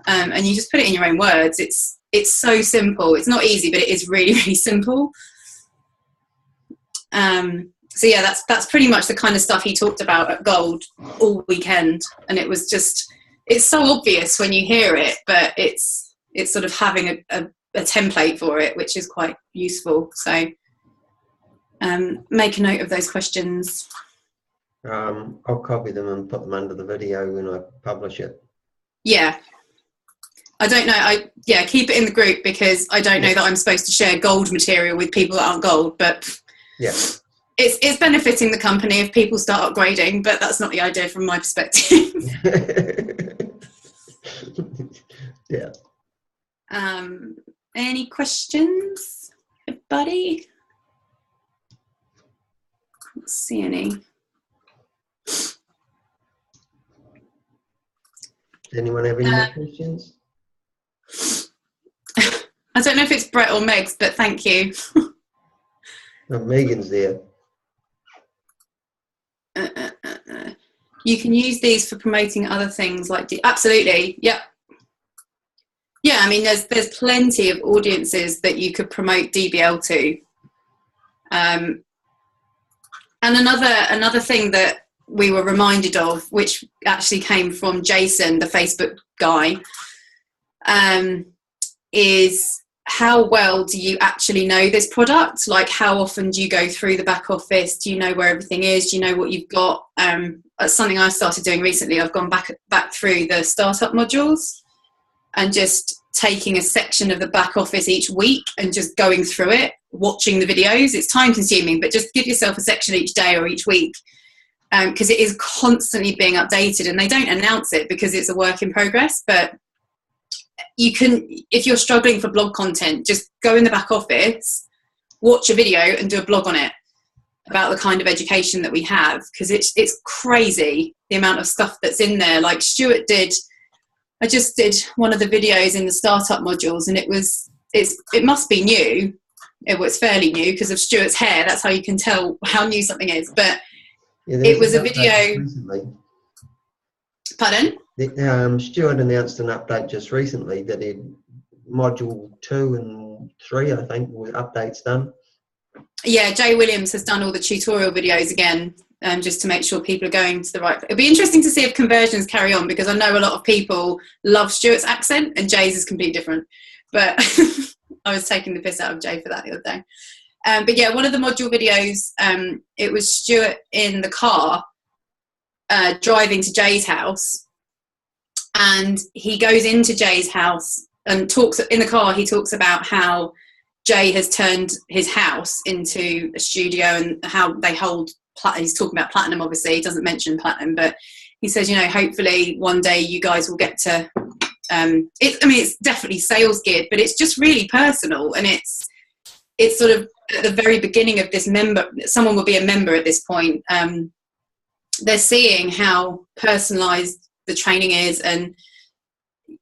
and you just put it in your own words. It's so simple. It's not easy, but it is really, really simple. So yeah, that's pretty much the kind of stuff he talked about at Gold all weekend, and it was just, it's so obvious when you hear it, but it's sort of having a template for it, which is quite useful. So make a note of those questions. I'll copy them and put them under the video when I publish it. Yeah. I don't know. Keep it in the group, because I don't know that I'm supposed to share Gold material with people that aren't Gold, but yeah. It's benefiting the company if people start upgrading, but that's not the idea from my perspective. Yeah. Any questions, everybody? Can't see any. Does anyone have any more questions? I don't know if it's Brett or Meg's, but thank you. Oh, Megan's there. You can use these for promoting other things like absolutely, yep. Yeah, I mean, there's plenty of audiences that you could promote DBL to. And another thing that we were reminded of, which actually came from Jason, the Facebook guy, is how well do you actually know this product? Like, how often do you go through the back office? Do you know where everything is? Do you know what you've got? That's something I started doing recently. I've gone back through the startup modules and just taking a section of the back office each week and just going through it, watching the videos. It's time consuming, but just give yourself a section each day or each week, because it is constantly being updated, and they don't announce it because it's a work in progress. But you can, if you're struggling for blog content, just go in the back office, watch a video and do a blog on it about the kind of education that we have, because it's crazy the amount of stuff that's in there. Like Stuart did I just did one of the videos in the startup modules, and it must be new. It was fairly new because of Stuart's hair. That's how you can tell how new something is. But it was a video. Recently. Pardon? Stuart announced an update just recently that module 2 and 3, I think, with updates done. Yeah, Jay Williams has done all the tutorial videos again, just to make sure people are going to the right. It'll be interesting to see if conversions carry on, because I know a lot of people love Stuart's accent and Jay's is completely different. But I was taking the piss out of Jay for that the other day. But yeah, one of the module videos, it was Stuart in the car driving to Jay's house, and he goes into Jay's house and talks in the car. He talks about how Jay has turned his house into a studio and how they hold he's talking about platinum. Obviously he doesn't mention platinum, but he says, you know, hopefully one day you guys will get to it's definitely sales geared, but it's just really personal, and it's sort of at the very beginning of this someone will be a member at this point. They're seeing how personalized the training is, and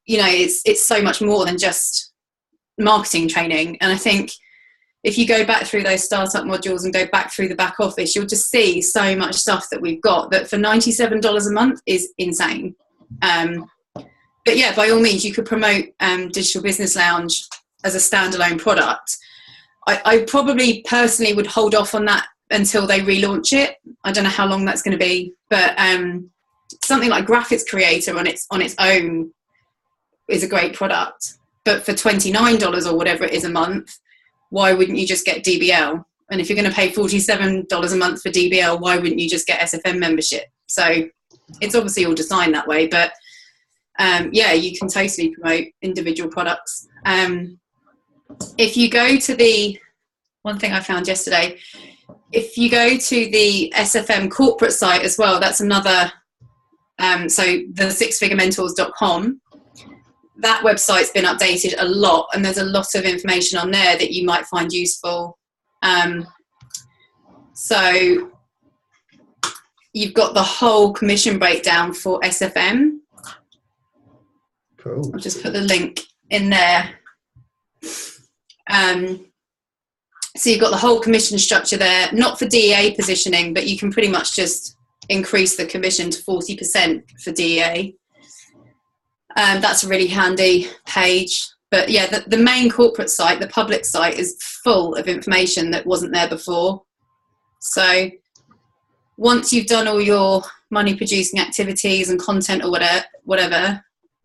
you know, it's so much more than just marketing training. And I think if you go back through those startup modules and go back through the back office, you'll just see so much stuff that we've got that for $97 a month is insane. But yeah, by all means, you could promote Digital Business Lounge as a standalone product. I probably personally would hold off on that until they relaunch it. I don't know how long that's going to be, but something like Graphics Creator on its own is a great product. But for $29 or whatever it is a month, why wouldn't you just get DBL? And if you're going to pay $47 a month for DBL, why wouldn't you just get SFM membership? So it's obviously all designed that way, but yeah, you can totally promote individual products. If you go to the one thing I found yesterday, if you go to the SFM corporate site as well, that's another, so the sixfigurementors.com, that website's been updated a lot, and there's a lot of information on there that you might find useful. So you've got the whole commission breakdown for SFM. Cool. I'll just put the link in there. So you've got the whole commission structure there, not for DEA positioning, but you can pretty much just increase the commission to 40% for DEA. That's a really handy page. But yeah, the main corporate site, the public site, is full of information that wasn't there before. So once you've done all your money producing activities and content or whatever,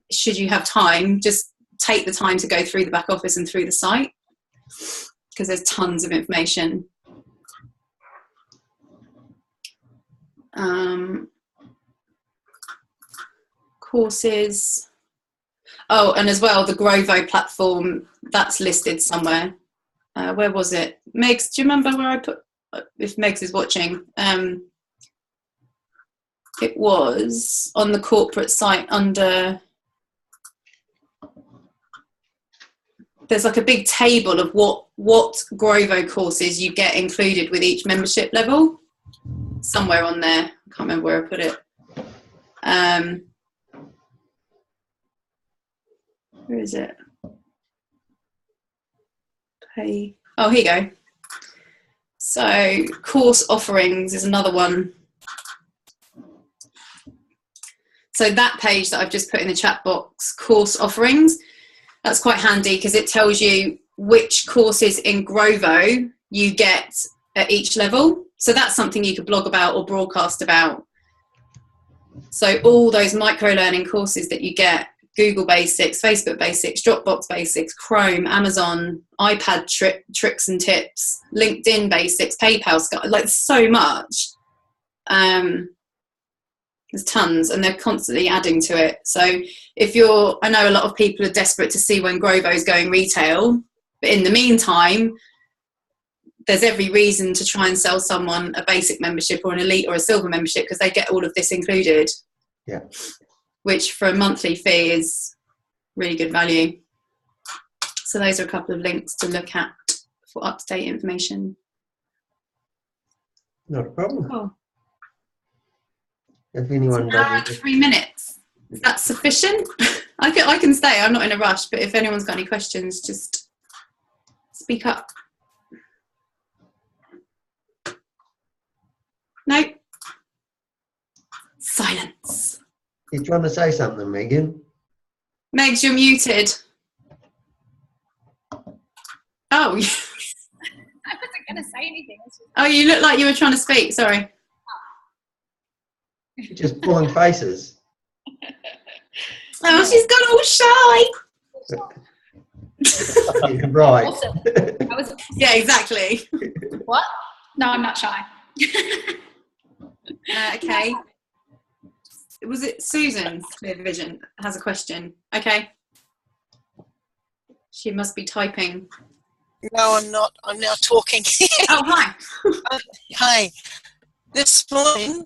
should you have time, just take the time to go through the back office and through the site, because there's tons of information. Courses. Oh, and as well, the Grovo platform, that's listed somewhere. Where was it? Megs, do you remember where I put, if Megs is watching? It was on the corporate site under, there's like a big table of what Grovo courses you get included with each membership level. Somewhere on there. I can't remember where I put it. Where is it? Pay. Oh, here you go. So course offerings is another one. So that page that I've just put in the chat box, course offerings, that's quite handy because it tells you which courses in Grovo you get at each level. So that's something you could blog about or broadcast about. So all those micro learning courses that you get, Google Basics, Facebook Basics, Dropbox Basics, Chrome, Amazon, iPad tricks and tips, LinkedIn Basics, PayPal, like so much. There's tons, and they're constantly adding to it. So if you're, I know a lot of people are desperate to see when Grovo's going retail, but in the meantime, there's every reason to try and sell someone a basic membership or an elite or a silver membership, because they get all of this included. Yeah. Which for a monthly fee is really good value. So those are a couple of links to look at for up-to-date information. Not a problem. Cool. If anyone An hour and does, 3 minutes. Is that sufficient? I can stay. I'm not in a rush, but if anyone's got any questions, just speak up. No. Silence. You're trying to say something, Megan? Megs, you're muted. Oh. I wasn't going to say anything. Oh, you look like you were trying to speak. Sorry. Just pulling faces. Oh, she's got all shy. Yeah, right. Awesome. Yeah, exactly. What? No, I'm not shy. Okay. Was it Susan? Clear Vision has a question. Okay. She must be typing. No, I'm not. I'm now talking. Oh, hi. Hi. This morning,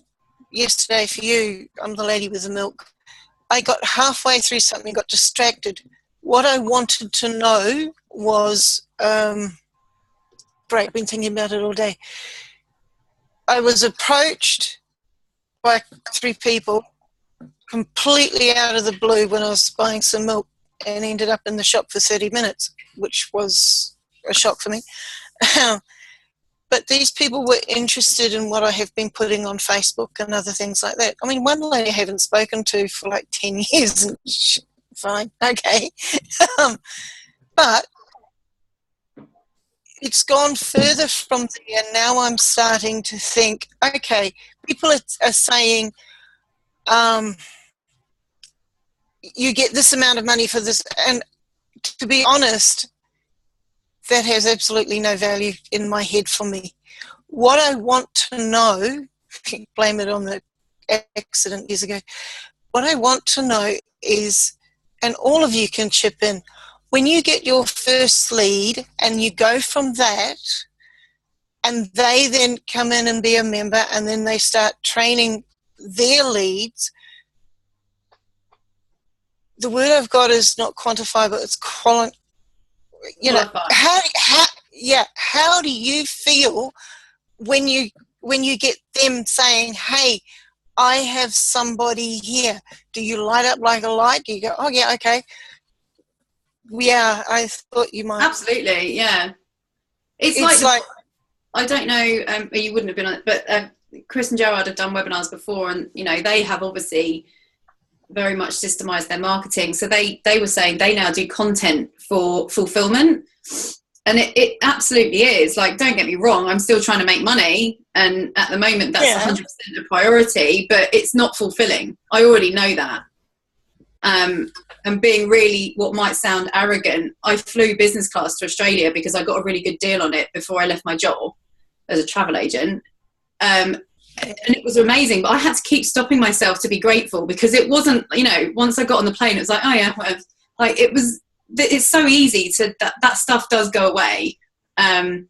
yesterday for you, I'm the lady with the milk. I got halfway through something, got distracted. What I wanted to know was, great, been thinking about it all day. I was approached by 3 people completely out of the blue when I was buying some milk and ended up in the shop for 30 minutes, which was a shock for me. But these people were interested in what I have been putting on Facebook and other things like that. I mean, one lady I haven't spoken to for like 10 years. And fine, okay. But it's gone further from there. Now I'm starting to think, okay, people are saying, you get this amount of money for this. And to be honest, that has absolutely no value in my head for me. What I want to know, blame it on the accident years ago, what I want to know is, and all of you can chip in, when you get your first lead and you go from that and they then come in and be a member and then they start training their leads, the word I've got is not quantifiable, it's you know, how do you feel when you get them saying, hey, I have somebody here? Do you light up like a light? Do you go, oh yeah, okay, yeah, I thought you might? Absolutely, yeah. It's like I don't know, you wouldn't have been on it, but Chris and Gerard have done webinars before, and you know, they have obviously very much systemized their marketing. So they were saying they now do content for fulfillment, and it absolutely is. Like, don't get me wrong, I'm still trying to make money, and at the moment that's 100% a priority, but it's not fulfilling. I already know that. And being really, what might sound arrogant, I flew business class to Australia because I got a really good deal on it before I left my job as a travel agent. And it was amazing, but I had to keep stopping myself to be grateful, because it wasn't, you know, once I got on the plane, it was like, oh yeah, whatever. Like, it's so easy to, that stuff does go away. And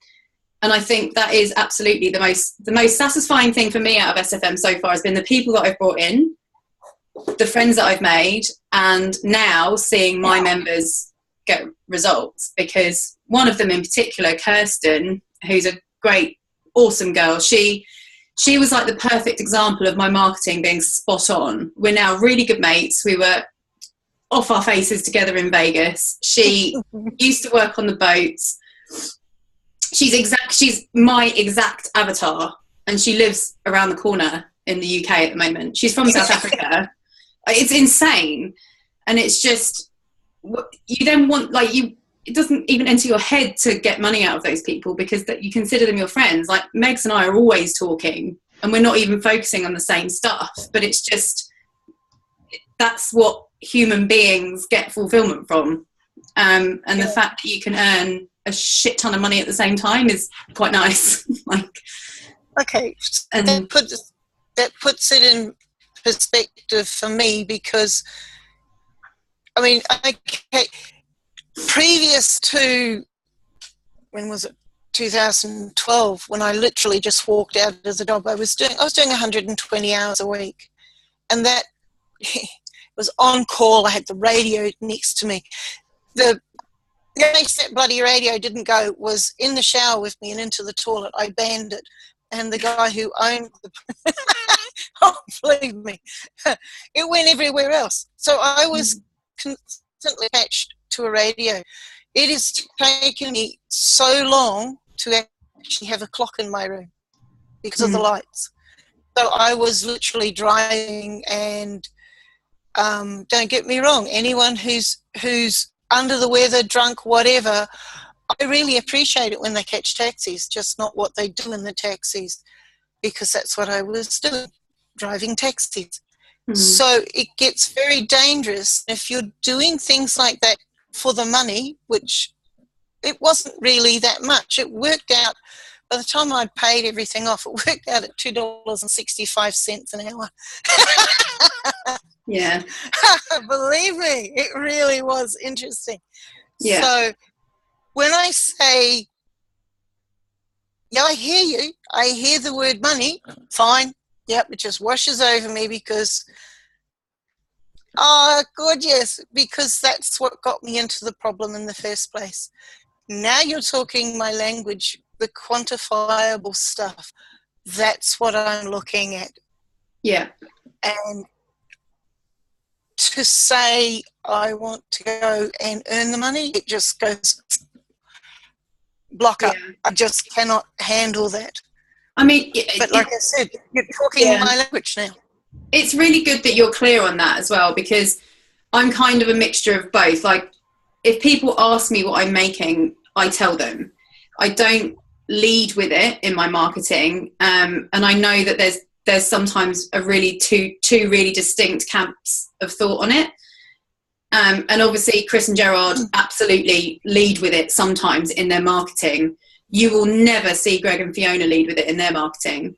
I think that is absolutely the most satisfying thing for me out of SFM so far has been the people that I've brought in, the friends that I've made, and now seeing my members get results. Because one of them in particular, Kirsten, who's a great, awesome girl, she was like the perfect example of my marketing being spot on. We're now really good mates. We were off our faces together in Vegas. She used to work on the boats. She's my exact avatar, and she lives around the corner in the UK at the moment. She's from South Africa. It's insane. And it's just, you then want, like, it doesn't even enter your head to get money out of those people, because that you consider them your friends. Like, Megs and I are always talking, and we're not even focusing on the same stuff, but it's just, that's what human beings get fulfillment from. And the fact that you can earn a shit ton of money at the same time is quite nice. Like, okay, and that puts it in perspective for me, because I mean, okay, previous to, when was it, 2012, when I literally just walked out of the job I was doing 120 hours a week, and that was on call. I had the radio next to me. The place that bloody radio didn't go was in the shower with me and into the toilet. I banned it, and the guy who owned the oh, believe me, it went everywhere else. So I was constantly attached to a radio. It has taken me so long to actually have a clock in my room because of the lights. So I was literally driving, and don't get me wrong, anyone who's under the weather, drunk, whatever, I really appreciate it when they catch taxis, just not what they do in the taxis, because that's what I was doing, driving taxis. So it gets very dangerous if you're doing things like that for the money, which it wasn't really that much. It worked out, by the time I'd paid everything off, it worked out at $2.65 an hour. Yeah. Believe me, it really was interesting. Yeah. So when I say, yeah, I hear you, I hear the word money, fine, yep, it just washes over me because, oh, good, yes, because that's what got me into the problem in the first place. Now you're talking my language, the quantifiable stuff. That's what I'm looking at. Yeah. And to say I want to go and earn the money, it just goes block up. I just cannot handle that. I mean, but like I said, you're talking my language now. It's really good that you're clear on that as well, because I'm kind of a mixture of both. Like, if people ask me what I'm making, I tell them. I don't lead with it in my marketing, and I know that there's sometimes a really two really distinct camps of thought on it. And obviously Chris and Gerard absolutely lead with it sometimes in their marketing. You will never see Greg and Fiona lead with it in their marketing.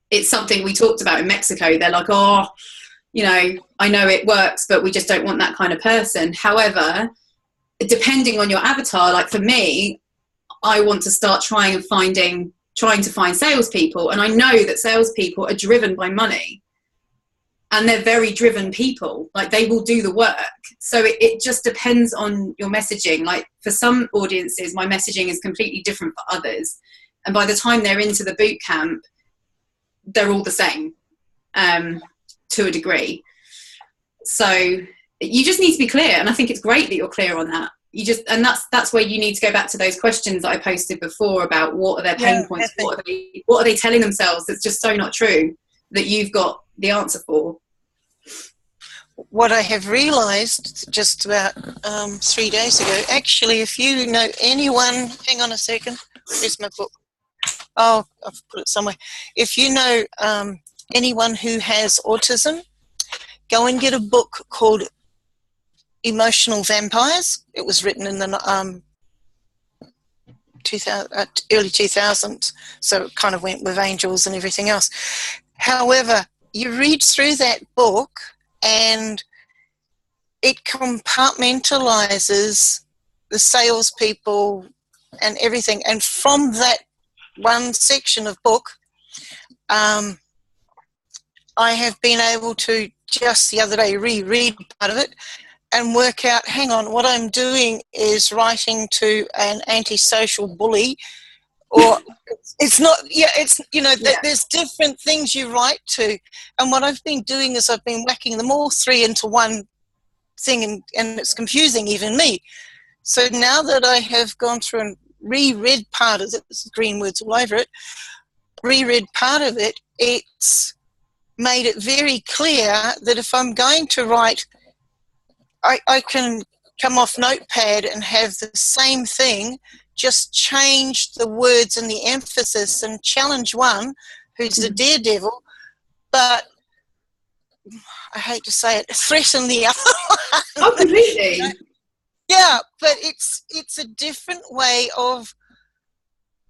It's something we talked about in Mexico. They're like, oh, you know, I know it works, but we just don't want that kind of person. However, depending on your avatar, like for me, I want to start trying to find salespeople. And I know that salespeople are driven by money. And they're very driven people. Like, they will do the work. So it just depends on your messaging. Like, for some audiences, my messaging is completely different for others. And by the time they're into the boot camp, they're all the same, to a degree. So you just need to be clear. And I think it's great that you're clear on that. And that's where you need to go back to those questions that I posted before about what are their pain points, what are they telling themselves that's just so not true, that you've got the answer for. What I have realised just about 3 days ago, actually, if you know anyone, hang on a second, where's my book? Oh, I've put it somewhere. If you know anyone who has autism, go and get a book called Emotional Vampires. It was written in the early 2000s, so it kind of went with angels and everything else. However, you read through that book and it compartmentalizes the salespeople and everything. And from that one section of book, I have been able to just the other day reread part of it and work out, hang on, what I'm doing is writing to an antisocial bully, or it's not, it's, you know, there's different things you write to. And what I've been doing is I've been whacking them all three into one thing, and it's confusing even me. So now that I have gone through and reread part of it, there's green words all over it, reread part of it, it's made it very clear that if I'm going to write, I can come off Notepad and have the same thing, just change the words and the emphasis and challenge one who's the daredevil, but I hate to say it, threaten the other one. Oh, completely. Yeah, but it's a different way of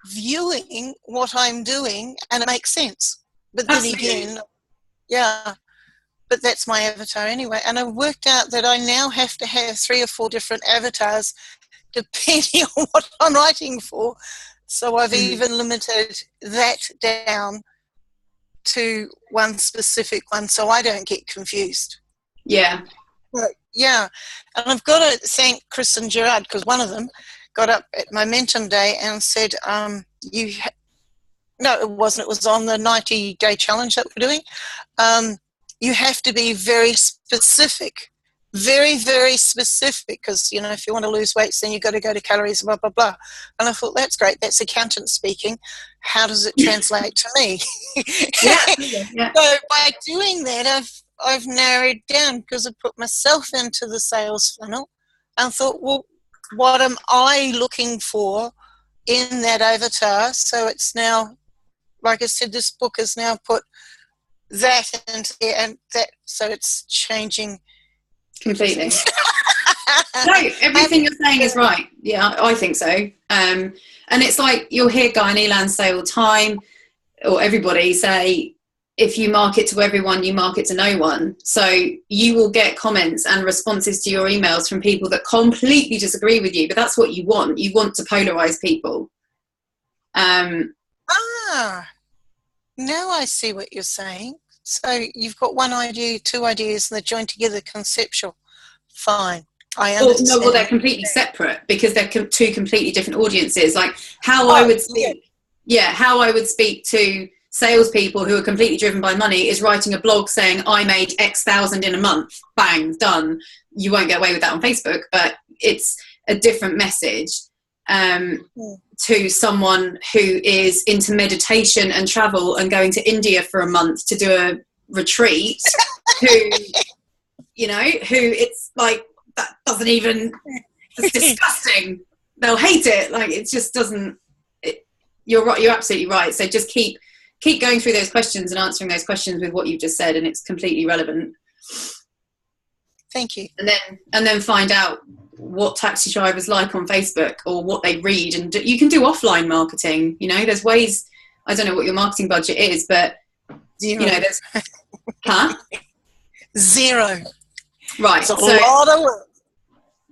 viewing what I'm doing, and it makes sense. But then again, but that's my avatar anyway. And I've worked out that I now have to have 3 or 4 different avatars depending on what I'm writing for. So I've even limited that down to one specific one so I don't get confused. Yeah. But, yeah. And I've got to thank Chris and Gerard, because one of them got up at Momentum Day and said, no, it wasn't. It was on the 90-day challenge that we're doing. You have to be very specific very, very specific, because, you know, if you want to lose weight, then you've got to go to calories, blah, blah, blah. And I thought, that's great. That's accountant speaking. How does it translate to me? Yeah. So by doing that, I've narrowed down, because I put myself into the sales funnel and thought, well, what am I looking for in that avatar? So it's now, like I said, this book has now put that into there, and that, so it's changing Completely. No, everything you're saying is right. Yeah, I think so. And it's like you'll hear Guy and Elan say all the time, or everybody say, if you market to everyone, you market to no one. So you will get comments and responses to your emails from people that completely disagree with you, but that's what you want. You want to polarize people. Now I see what you're saying. So you've got one idea, two ideas, and they're joined together, conceptual. Fine. I understand. Well, they're completely separate because they're two completely different audiences. Like how I would speak, how I would speak to salespeople who are completely driven by money is writing a blog saying I made X thousand in a month. Bang, done. You won't get away with that on Facebook, but it's a different message. To someone who is into meditation and travel and going to India for a month to do a retreat, who it's like, that doesn't even, it's disgusting. They'll hate it. Like, it just doesn't, you're right. You're absolutely right. So just keep going through those questions and answering those questions with what you've just said, and it's completely relevant. Thank you. And then find out what taxi drivers like on Facebook or what they read, and you can do offline marketing. You know, there's ways. I don't know what your marketing budget is, but Zero. You know, there's Zero. Right. It's a lot of work.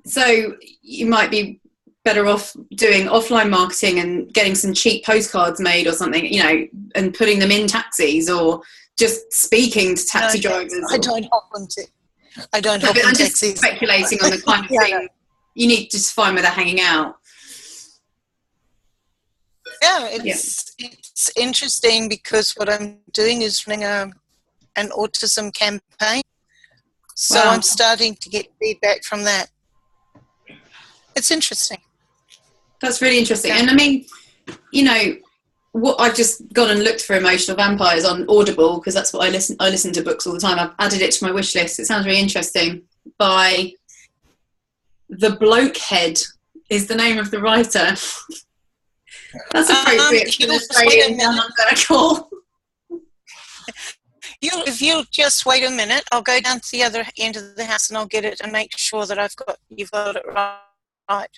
So you might be better off doing offline marketing and getting some cheap postcards made or something, you know, and putting them in taxis, or just speaking to taxi drivers. I don't hop on taxis. I'm just speculating on the kind of thing. You need to just find where they're hanging out. Yeah, it's interesting, because what I'm doing is running an autism campaign. So I'm starting to get feedback from that. It's interesting. That's really interesting. And I mean, you know, what I've just gone and looked for emotional vampires on Audible, because that's what I listen to books all the time. I've added it to my wish list. It sounds really interesting. By The Blokehead is the name of the writer. That's appropriate for an Australian down under call. If you'll just wait a minute, I'll go down to the other end of the house and I'll get it and make sure that you've got it right.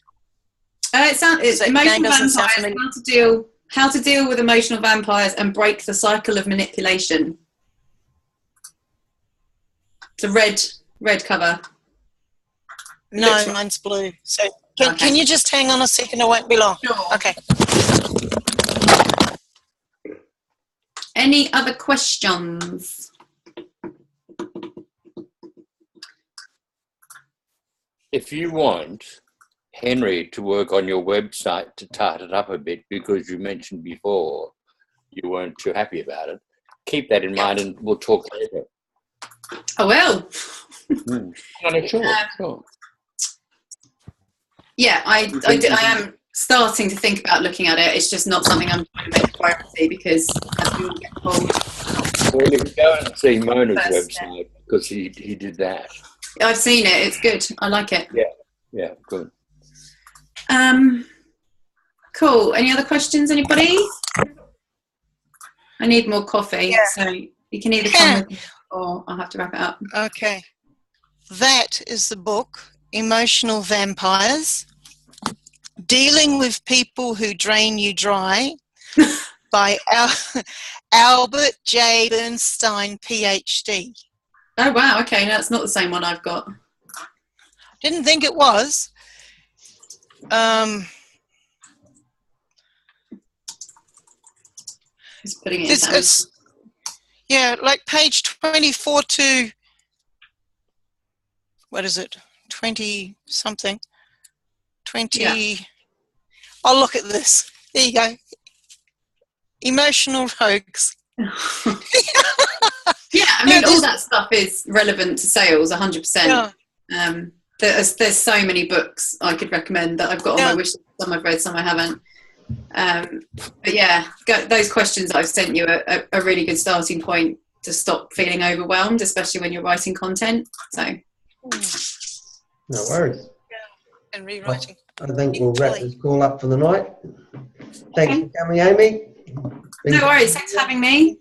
It's emotional vampires. How to deal with emotional vampires and break the cycle of manipulation. It's a red cover. No, mine's blue. So can you just hang on a second? It won't be long. Sure. Okay. Any other questions? If you want Henry to work on your website to tart it up a bit, because you mentioned before you weren't too happy about it, keep that in mind and we'll talk later. I will. Sure. Yeah, I am starting to think about looking at it. It's just not something I'm trying to make a priority, because as we all get old. Well, you can go and see Mona's website, because he did that. I've seen it. It's good. I like it. Yeah, good. Cool. Any other questions, anybody? I need more coffee, so you can either come with me or I'll have to wrap it up. Okay. That is the book, Emotional Vampires, Dealing with People Who Drain You Dry, by Albert J. Bernstein, PhD. Oh, wow. Okay, no, that's not the same one I've got. Didn't think it was. Just putting it in. Like page 24 to, what is it, 20-something? 20. Yeah. Oh, look at this. There you go. Emotional rogues. Yeah, I mean, all that stuff is relevant to sales, 100%. There's so many books I could recommend that I've got on my wish list. Some I've read, some I haven't. But yeah, those questions that I've sent you are a really good starting point to stop feeling overwhelmed, especially when you're writing content. So no worries. And rewriting. I think we'll wrap this call up for the night. Thanks for coming, Amy. No worries. Thanks for having me.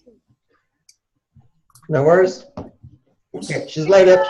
No worries. Catch you later.